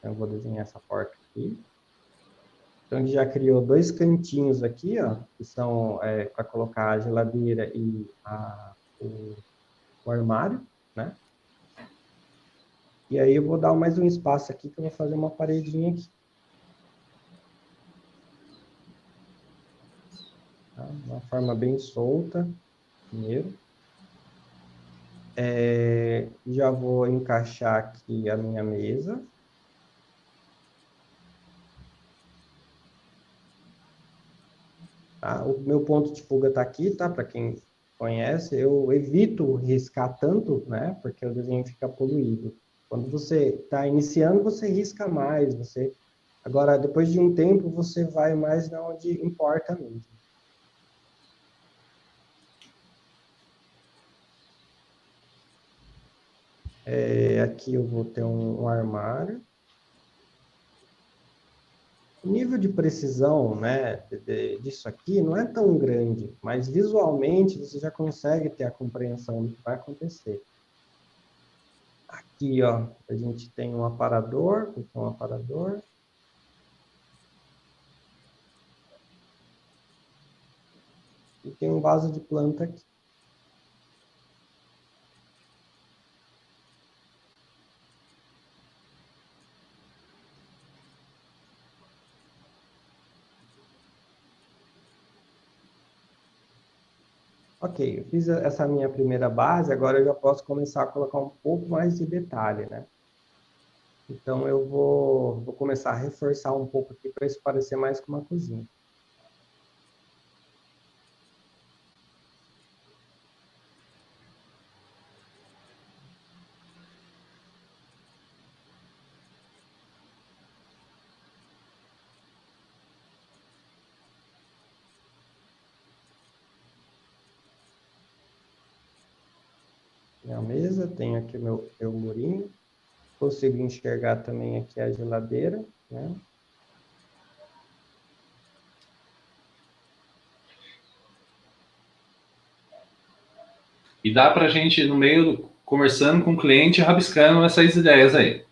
Eu vou desenhar essa porta aqui. Então, a gente já criou dois cantinhos aqui, ó, que são para colocar a geladeira e o armário, né? E aí eu vou dar mais um espaço aqui, que eu vou fazer uma paredinha aqui. Tá? Uma forma bem solta, primeiro. Já vou encaixar aqui a minha mesa. Tá? O meu ponto de fuga está aqui, tá? Para quem conhece, eu evito riscar tanto, né? Porque o desenho fica poluído. Quando você está iniciando, você risca mais, Agora, depois de um tempo, você vai mais na onde importa mesmo. Aqui eu vou ter um armário. O nível de precisão, né, disso aqui não é tão grande, mas visualmente você já consegue ter a compreensão do que vai acontecer. Aqui, ó, a gente tem um aparador, e tem um vaso de planta aqui. Ok, eu fiz essa minha primeira base, agora eu já posso começar a colocar um pouco mais de detalhe, né? Então eu vou começar a reforçar um pouco aqui para isso parecer mais com uma cozinha. Minha mesa, tenho aqui meu murinho. Consigo enxergar também aqui a geladeira, né? E dá para a gente, no meio, conversando com o cliente, rabiscando essas ideias aí.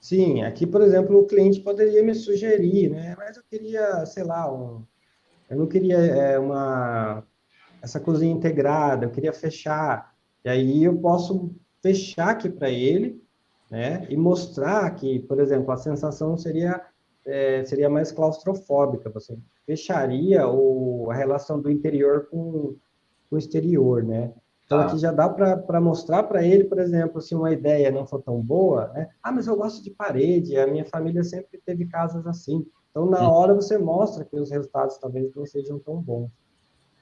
Sim, aqui, por exemplo, o cliente poderia me sugerir, né? Mas eu queria, sei lá, eu não queria essa cozinha integrada, eu queria fechar. E aí eu posso fechar aqui para ele, né? E mostrar que, por exemplo, a sensação seria mais claustrofóbica. Você fecharia a relação do interior com o exterior, né? Então, aqui Tá. já dá para mostrar para ele, por exemplo, se uma ideia não for tão boa, né? Ah, mas eu gosto de parede, a minha família sempre teve casas assim. Então, na hora você mostra que os resultados talvez não sejam tão bons.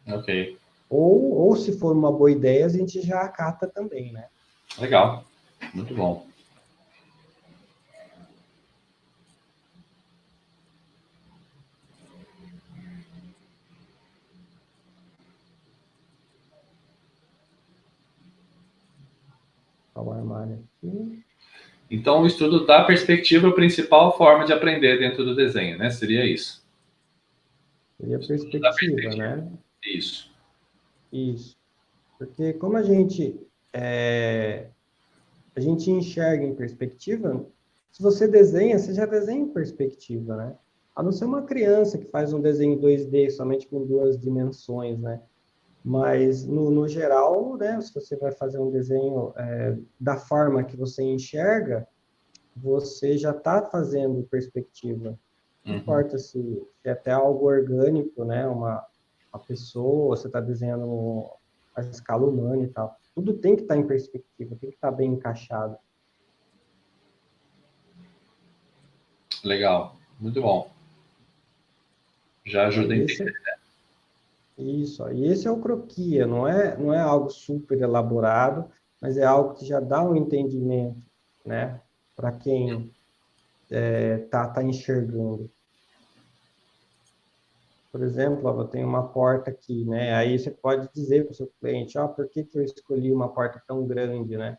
Ok. Ou se for uma boa ideia, a gente já acata também, né? Legal. Muito bom. colocar o armário aqui. Então, o estudo da perspectiva é a principal forma de aprender dentro do desenho, né? Seria isso. Seria Estudo da perspectiva, perspectiva. né? Isso. Isso. Porque como a gente enxerga em perspectiva, se você desenha, você já desenha em perspectiva, né? A não ser uma criança que faz um desenho 2D somente com duas dimensões, né? Mas, no geral, né, se você vai fazer um desenho da forma que você enxerga, você já está fazendo perspectiva. Não Uhum. importa se é até algo orgânico, né? Uma pessoa, você está desenhando a escala humana e tal. Tudo tem que estar em perspectiva, tem que estar bem encaixado. Legal. Muito bom. Já ajuda a Aí entender. isso, e esse é o croquis, não é algo super elaborado, mas é algo que já dá um entendimento, né? Para quem tá enxergando. Por exemplo, ó, eu tenho uma porta aqui, né? Aí você pode dizer para o seu cliente, por que que eu escolhi uma porta tão grande, né?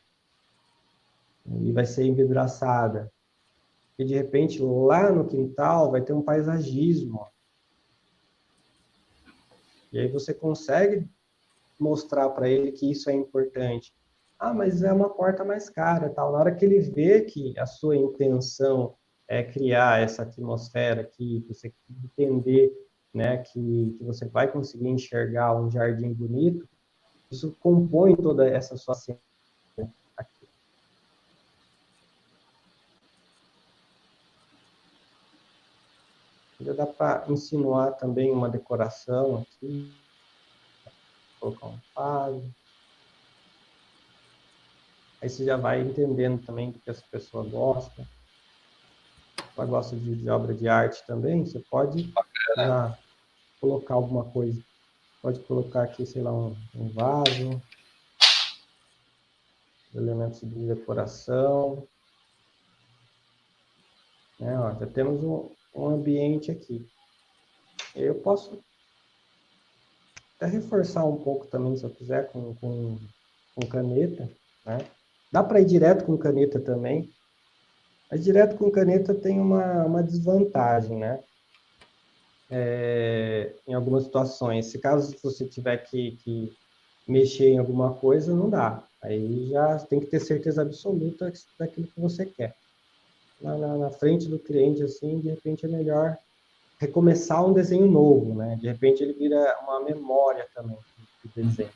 E vai ser envidraçada. E de repente lá no quintal vai ter um paisagismo, ó. E aí você consegue mostrar para ele que isso é importante. Mas é uma porta mais cara, tal. Na hora que ele vê que a sua intenção é criar essa atmosfera aqui, que você entender, né, que você vai conseguir enxergar um jardim bonito, isso compõe toda essa sua cena aqui. Já dá para insinuar também uma decoração aqui, colocar um quadro. Aí você já vai entendendo também do que essa pessoa gosta. Ela gosta de obra de arte também, você pode já colocar alguma coisa. Pode colocar aqui, sei lá, um vaso, elementos de decoração. Né? Ó, já temos um ambiente aqui. Eu posso até reforçar um pouco também, se eu quiser, com caneta. Né? Dá para ir direto com caneta também, mas direto com caneta tem uma desvantagem, né? Em algumas situações. Se caso você tiver que mexer em alguma coisa, não dá. Aí já tem que ter certeza absoluta daquilo que você quer. Na frente do cliente, assim, de repente é melhor recomeçar um desenho novo, né? De repente ele vira uma memória também de desenho.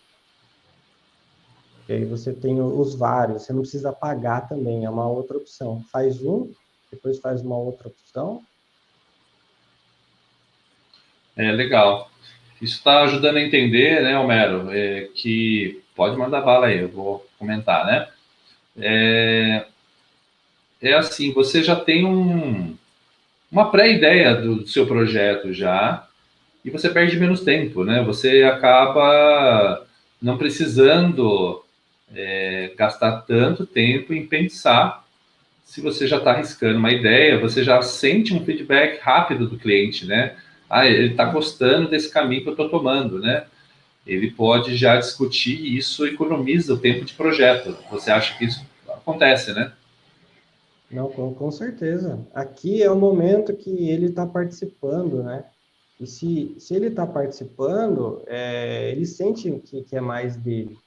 E aí você tem os vários, você não precisa apagar também, é uma outra opção. Faz um, depois faz uma outra opção. É legal. Isso está ajudando a entender, né, Homero, que pode mandar bala aí, eu vou comentar, né? É assim, você já tem uma pré-ideia do seu projeto já, e você perde menos tempo, né? Você acaba não precisando gastar tanto tempo em pensar. Se você já está arriscando uma ideia, você já sente um feedback rápido do cliente, né? Ele está gostando desse caminho que eu estou tomando, né? Ele pode já discutir isso, economiza o tempo de projeto. Você acha que isso acontece, né? Não, com certeza. Aqui é o momento que ele está participando, né? E se ele está participando, ele sente que é mais dele,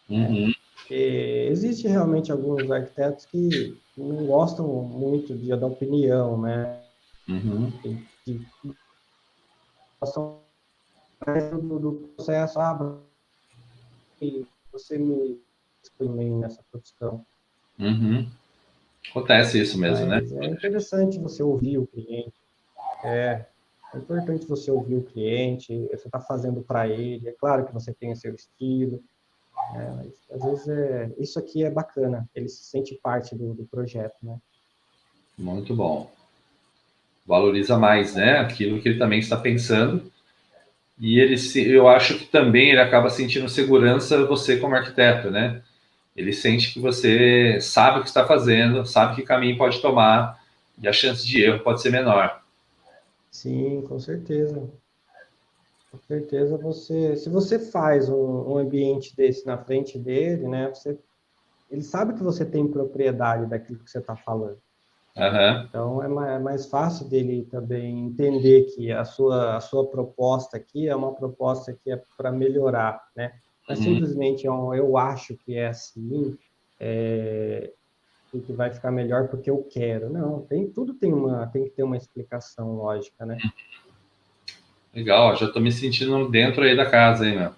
né? Uhum, Porque existe realmente alguns arquitetos que não gostam muito da opinião, né? uhum. Que gostam mais do processo, você me expõe nessa profissão. Uhum. Acontece isso mesmo, né? Mas é interessante você ouvir o cliente. É, é importante você ouvir o cliente, você está fazendo para ele. É claro que você tem o seu estilo, né? Mas às vezes isso aqui é bacana, ele se sente parte do projeto, né? Muito bom. Valoriza mais, né? Aquilo que ele também está pensando. E eu acho que também ele acaba sentindo segurança você como arquiteto, né? Ele sente que você sabe o que está fazendo, sabe que caminho pode tomar e a chance de erro pode ser menor. Sim, com certeza. Com certeza se você faz um ambiente desse na frente dele, né? ele sabe que você tem propriedade daquilo que você está falando. Aham. Então, é mais fácil dele também entender que a sua proposta aqui é uma proposta que é para melhorar, né? Não é Uhum. simplesmente eu acho que é assim, que vai ficar melhor porque eu quero. Não, tudo tem que ter uma explicação lógica, né? Legal, já estou me sentindo dentro aí da casa, hein, meu?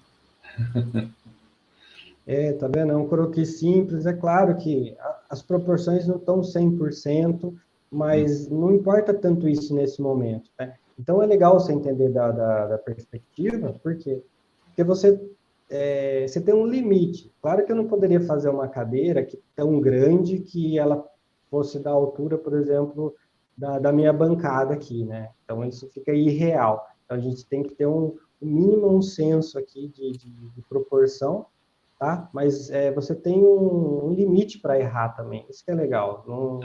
Tá vendo? É um croquis simples. É claro que as proporções não estão 100%, mas não importa tanto isso nesse momento, né? Então, é legal você entender da perspectiva, por quê? Porque você tem um limite. Claro que eu não poderia fazer uma cadeira tão grande que ela fosse da altura, por exemplo, da minha bancada aqui, né? Então, isso fica irreal. Então, a gente tem que ter um mínimo um senso aqui de proporção, tá? Mas você tem um limite para errar também. Isso que é legal. Não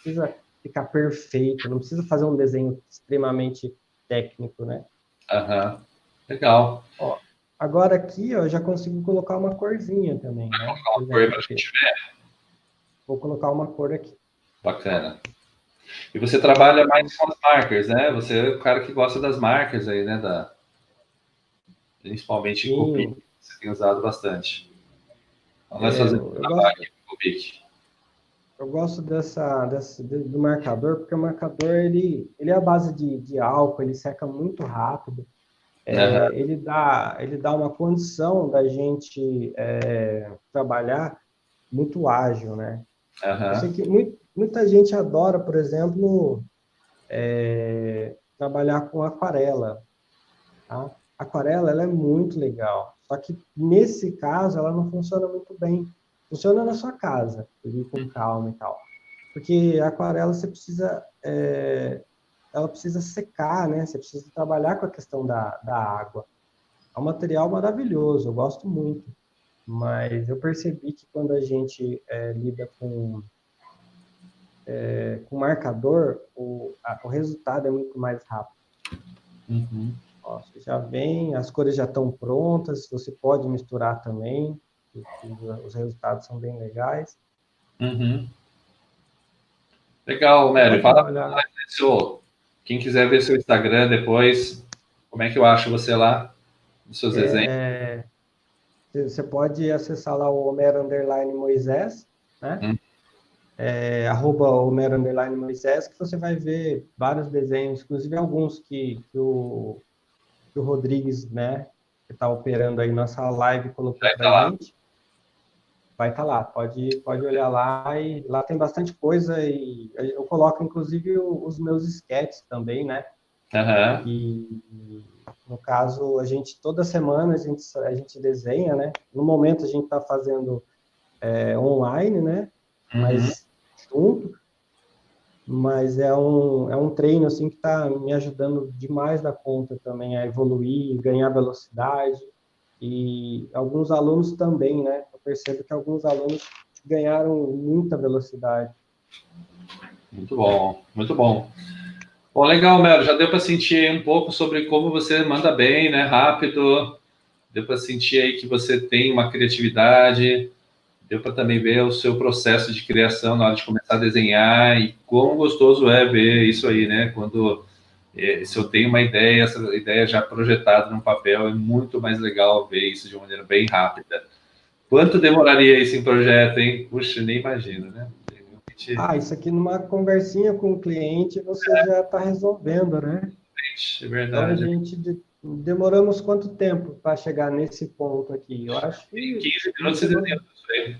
precisa ficar perfeito, não precisa fazer um desenho extremamente técnico, né? Aham. Legal. Ó, agora aqui, ó, eu já consigo colocar uma corzinha também, né? Por Uma cor exemplo, para a aqui. gente ver. Vou colocar uma cor aqui. Bacana. E você Então, trabalha mais com as marcas, né? Você é o cara que gosta das marcas aí, né? Principalmente Copic, sim, você tem usado bastante. Então, nós fazemos um eu trabalho gosto, aqui com Copic. eu gosto do marcador, porque o marcador, ele é a base de álcool, ele seca muito rápido. Aham, Ele dá uma condição da gente trabalhar muito ágil, né? Eu sei aham, que muita gente adora, por exemplo, trabalhar com aquarela, tá? A aquarela, ela é muito legal, só que nesse caso ela não funciona muito bem. Funciona na sua casa, ir com calma e tal. Porque a aquarela ela precisa secar, né? Você precisa trabalhar com a questão da água. É um material maravilhoso, eu gosto muito. Mas eu percebi que quando a gente lida com marcador, o resultado é muito mais rápido. uhum, Ó, você já vem, as cores já estão prontas, você pode misturar também, que os resultados são bem legais. uhum. Legal, Você Mério. pode dar Fala uma para olhada. nós, quem quiser ver seu Instagram depois, como é que eu acho você lá, nos seus desenhos? É, você pode acessar lá o Homero Underline Moisés, né? Hum, @ Homero Underline Moisés, que você vai ver vários desenhos, inclusive alguns que o Rodrigues, né, que está operando aí nossa live, colocou Vai para estar lá. gente. Vai estar lá, pode olhar lá, e lá tem bastante coisa, e eu coloco inclusive os meus sketches também, né? Aham, E no caso, toda semana a gente desenha, né? No momento a gente está fazendo online, né? uhum. Mas junto, mas é um treino assim que está me ajudando demais da conta também a evoluir, ganhar velocidade. E alguns alunos também, né? Eu percebo que alguns alunos ganharam muita velocidade. Muito bom, muito bom. Bom, legal, Melo. Já deu para sentir um pouco sobre como você manda bem, né? Rápido. Deu para sentir aí que você tem uma criatividade. Deu para também ver o seu processo de criação na hora de começar a desenhar e quão gostoso é ver isso aí, né? Quando se eu tenho uma ideia, essa ideia já projetada no papel, é muito mais legal ver isso de uma maneira bem rápida. Quanto demoraria isso em projeto, hein? Puxa, nem imagino, né? Realmente, Isso aqui numa conversinha com o cliente você já está resolvendo, né? é Então a verdade. gente demoramos quanto tempo para chegar nesse ponto aqui? Eu acho Em que 15 a gente minutos você desenha demorou. isso aí.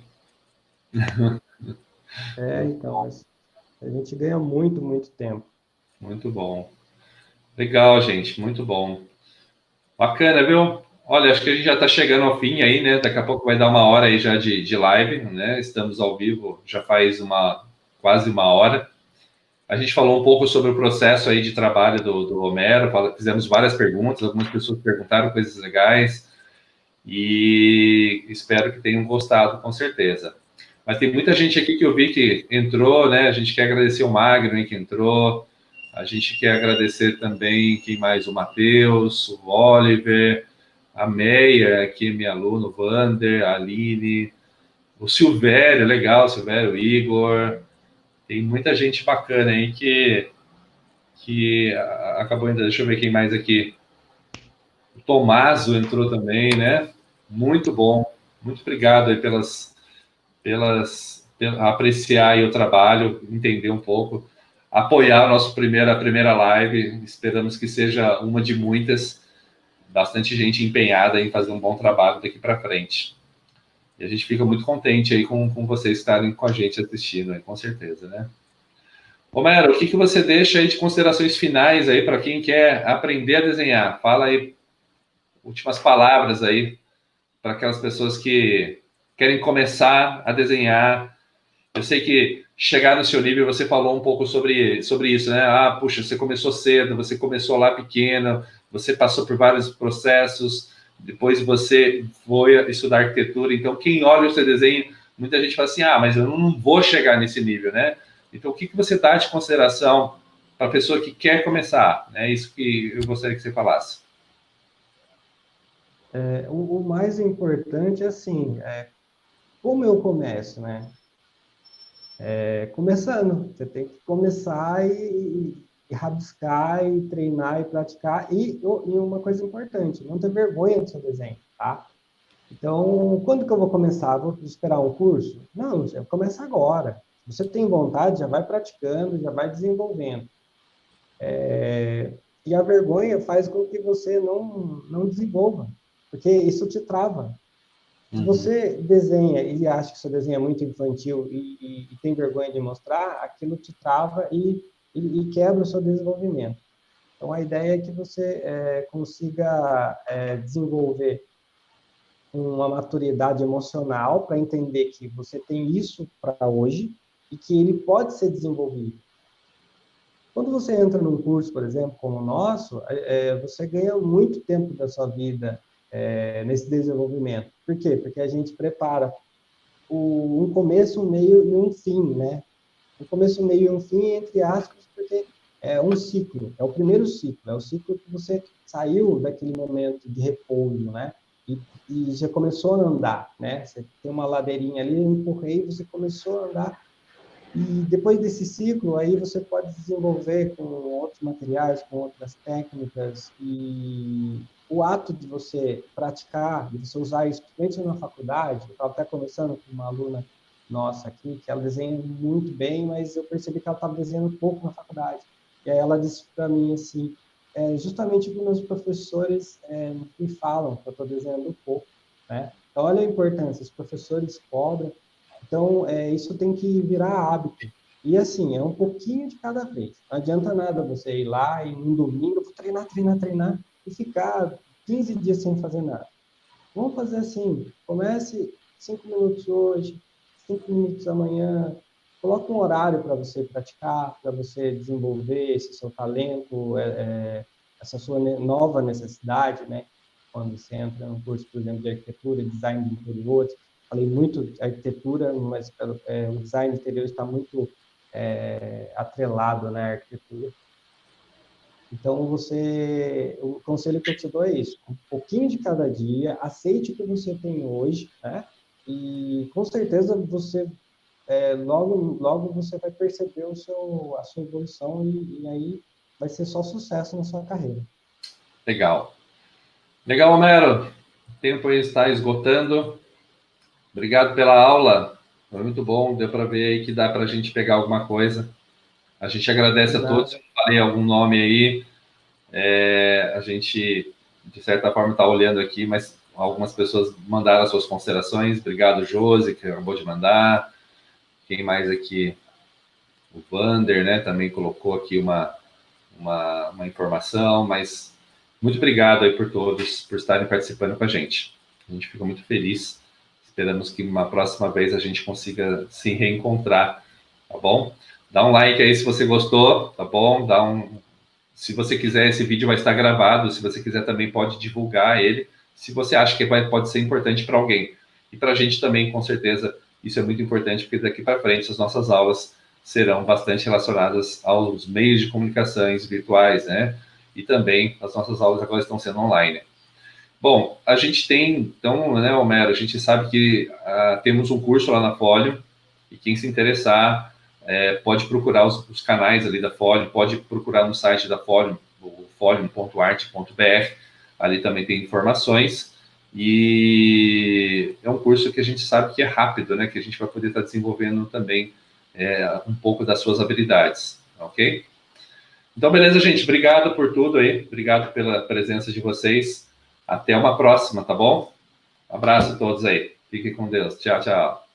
Então, mas a gente ganha muito, muito tempo. Muito bom. Legal, gente. Muito bom. Bacana, viu? Olha, acho que a gente já está chegando ao fim aí, né? Daqui a pouco vai dar uma hora aí já de live, né? Estamos ao vivo já faz quase uma hora. A gente falou um pouco sobre o processo aí de trabalho do Homero, fizemos várias perguntas, algumas pessoas perguntaram coisas legais e espero que tenham gostado, com certeza. Mas tem muita gente aqui que eu vi que entrou, né? A gente quer agradecer o Magno, hein, que entrou. A gente quer agradecer também, quem mais? O Matheus, o Oliver, a Meia, que é minha aluna, o Vander, a Aline, O Silvério, legal, Silvério, o Igor. Tem muita gente bacana aí que acabou ainda. Deixa eu ver quem mais aqui. O Tomaso entrou também, né? Muito bom. Muito obrigado aí apreciar aí o trabalho, entender um pouco, apoiar a primeira live. Esperamos que seja uma de muitas. Bastante gente empenhada em fazer um bom trabalho daqui para frente. E a gente fica muito contente aí com vocês estarem com a gente assistindo, aí, com certeza, né? Homero, o que você deixa aí de considerações finais aí para quem quer aprender a desenhar? Fala aí, últimas palavras aí para aquelas pessoas que querem começar a desenhar. Eu sei que chegar no seu nível, você falou um pouco sobre isso, né? Ah, puxa, você começou cedo, você começou lá pequeno, você passou por vários processos, depois você foi estudar arquitetura. Então, quem olha o seu desenho, muita gente fala assim, ah, mas eu não vou chegar nesse nível, né? Então, o que você dá de consideração para a pessoa que quer começar? É isso que eu gostaria que você falasse. O mais importante é assim, como eu começo, né? Começando, você tem que começar e rabiscar, e treinar, e praticar, e uma coisa importante, não ter vergonha do seu desenho, tá? Então, quando que eu vou começar? Vou esperar um curso? Não, começa agora. Se você tem vontade, já vai praticando, já vai desenvolvendo. E a vergonha faz com que você não desenvolva, porque isso te trava. Se você desenha e acha que seu desenho é muito infantil e tem vergonha de mostrar, aquilo te trava e quebra o seu desenvolvimento. Então, a ideia é que você consiga desenvolver uma maturidade emocional para entender que você tem isso para hoje e que ele pode ser desenvolvido. Quando você entra num curso, por exemplo, como o nosso, você ganha muito tempo da sua vida nesse desenvolvimento. Por quê? Porque a gente prepara um começo, um meio e um fim, né? Um começo, um meio e um fim, entre aspas, porque é um ciclo, é o primeiro ciclo, é o ciclo que você saiu daquele momento de repouso, né? E já começou a andar, né? Você tem uma ladeirinha ali, eu empurrei, você começou a andar. E depois desse ciclo, aí você pode desenvolver com outros materiais, com outras técnicas, e o ato de você praticar, de você usar isso, principalmente na faculdade, eu estava até conversando com uma aluna nossa aqui, que ela desenha muito bem, mas eu percebi que ela estava desenhando pouco na faculdade. E aí ela disse para mim assim, justamente porque meus professores me falam que eu estou desenhando pouco, né? Então, olha a importância, os professores cobram, então, isso tem que virar hábito. E assim, é um pouquinho de cada vez. Não adianta nada você ir lá e no domingo, vou treinar, treinar, treinar, e ficar 15 dias sem fazer nada. Vamos fazer assim, comece 5 minutos hoje, 5 minutos amanhã, coloque um horário para você praticar, para você desenvolver esse seu talento, essa sua nova necessidade, né? Quando você entra no curso, por exemplo, de arquitetura, design de interiores, falei muito de arquitetura, mas o design de interiores está muito atrelado na arquitetura. Então, o conselho que eu te dou é isso, um pouquinho de cada dia, aceite o que você tem hoje, né? E com certeza você, logo você vai perceber a sua evolução e aí vai ser só sucesso na sua carreira. Legal. Legal, Homero. O tempo está esgotando. Obrigado pela aula. Foi muito bom. Deu para ver aí que dá para a gente pegar alguma coisa. A gente agradece a todos. Se eu falei algum nome aí, a gente, de certa forma, está olhando aqui, mas algumas pessoas mandaram as suas considerações. Obrigado, Josi, que acabou de mandar. Quem mais aqui? O Vander, né? Também colocou aqui uma informação, mas muito obrigado aí por todos, por estarem participando com a gente. A gente fica muito feliz. Esperamos que uma próxima vez a gente consiga se reencontrar, tá bom? Dá um like aí se você gostou, tá bom? Se você quiser, esse vídeo vai estar gravado. Se você quiser também pode divulgar ele, se você acha que pode ser importante para alguém. E para a gente também, com certeza, isso é muito importante, porque daqui para frente as nossas aulas serão bastante relacionadas aos meios de comunicações virtuais, né? E também as nossas aulas agora estão sendo online. Bom, a gente tem, então, né, Homero, a gente sabe que temos um curso lá na Folio, e quem se interessar pode procurar os canais ali da Folio, pode procurar no site da Folio, o folio.art.br, ali também tem informações, e é um curso que a gente sabe que é rápido, né, que a gente vai poder estar desenvolvendo também um pouco das suas habilidades, ok? Então, beleza, gente, obrigado por tudo aí, obrigado pela presença de vocês. Até uma próxima, tá bom? Um abraço a todos aí. Fiquem com Deus. Tchau, tchau.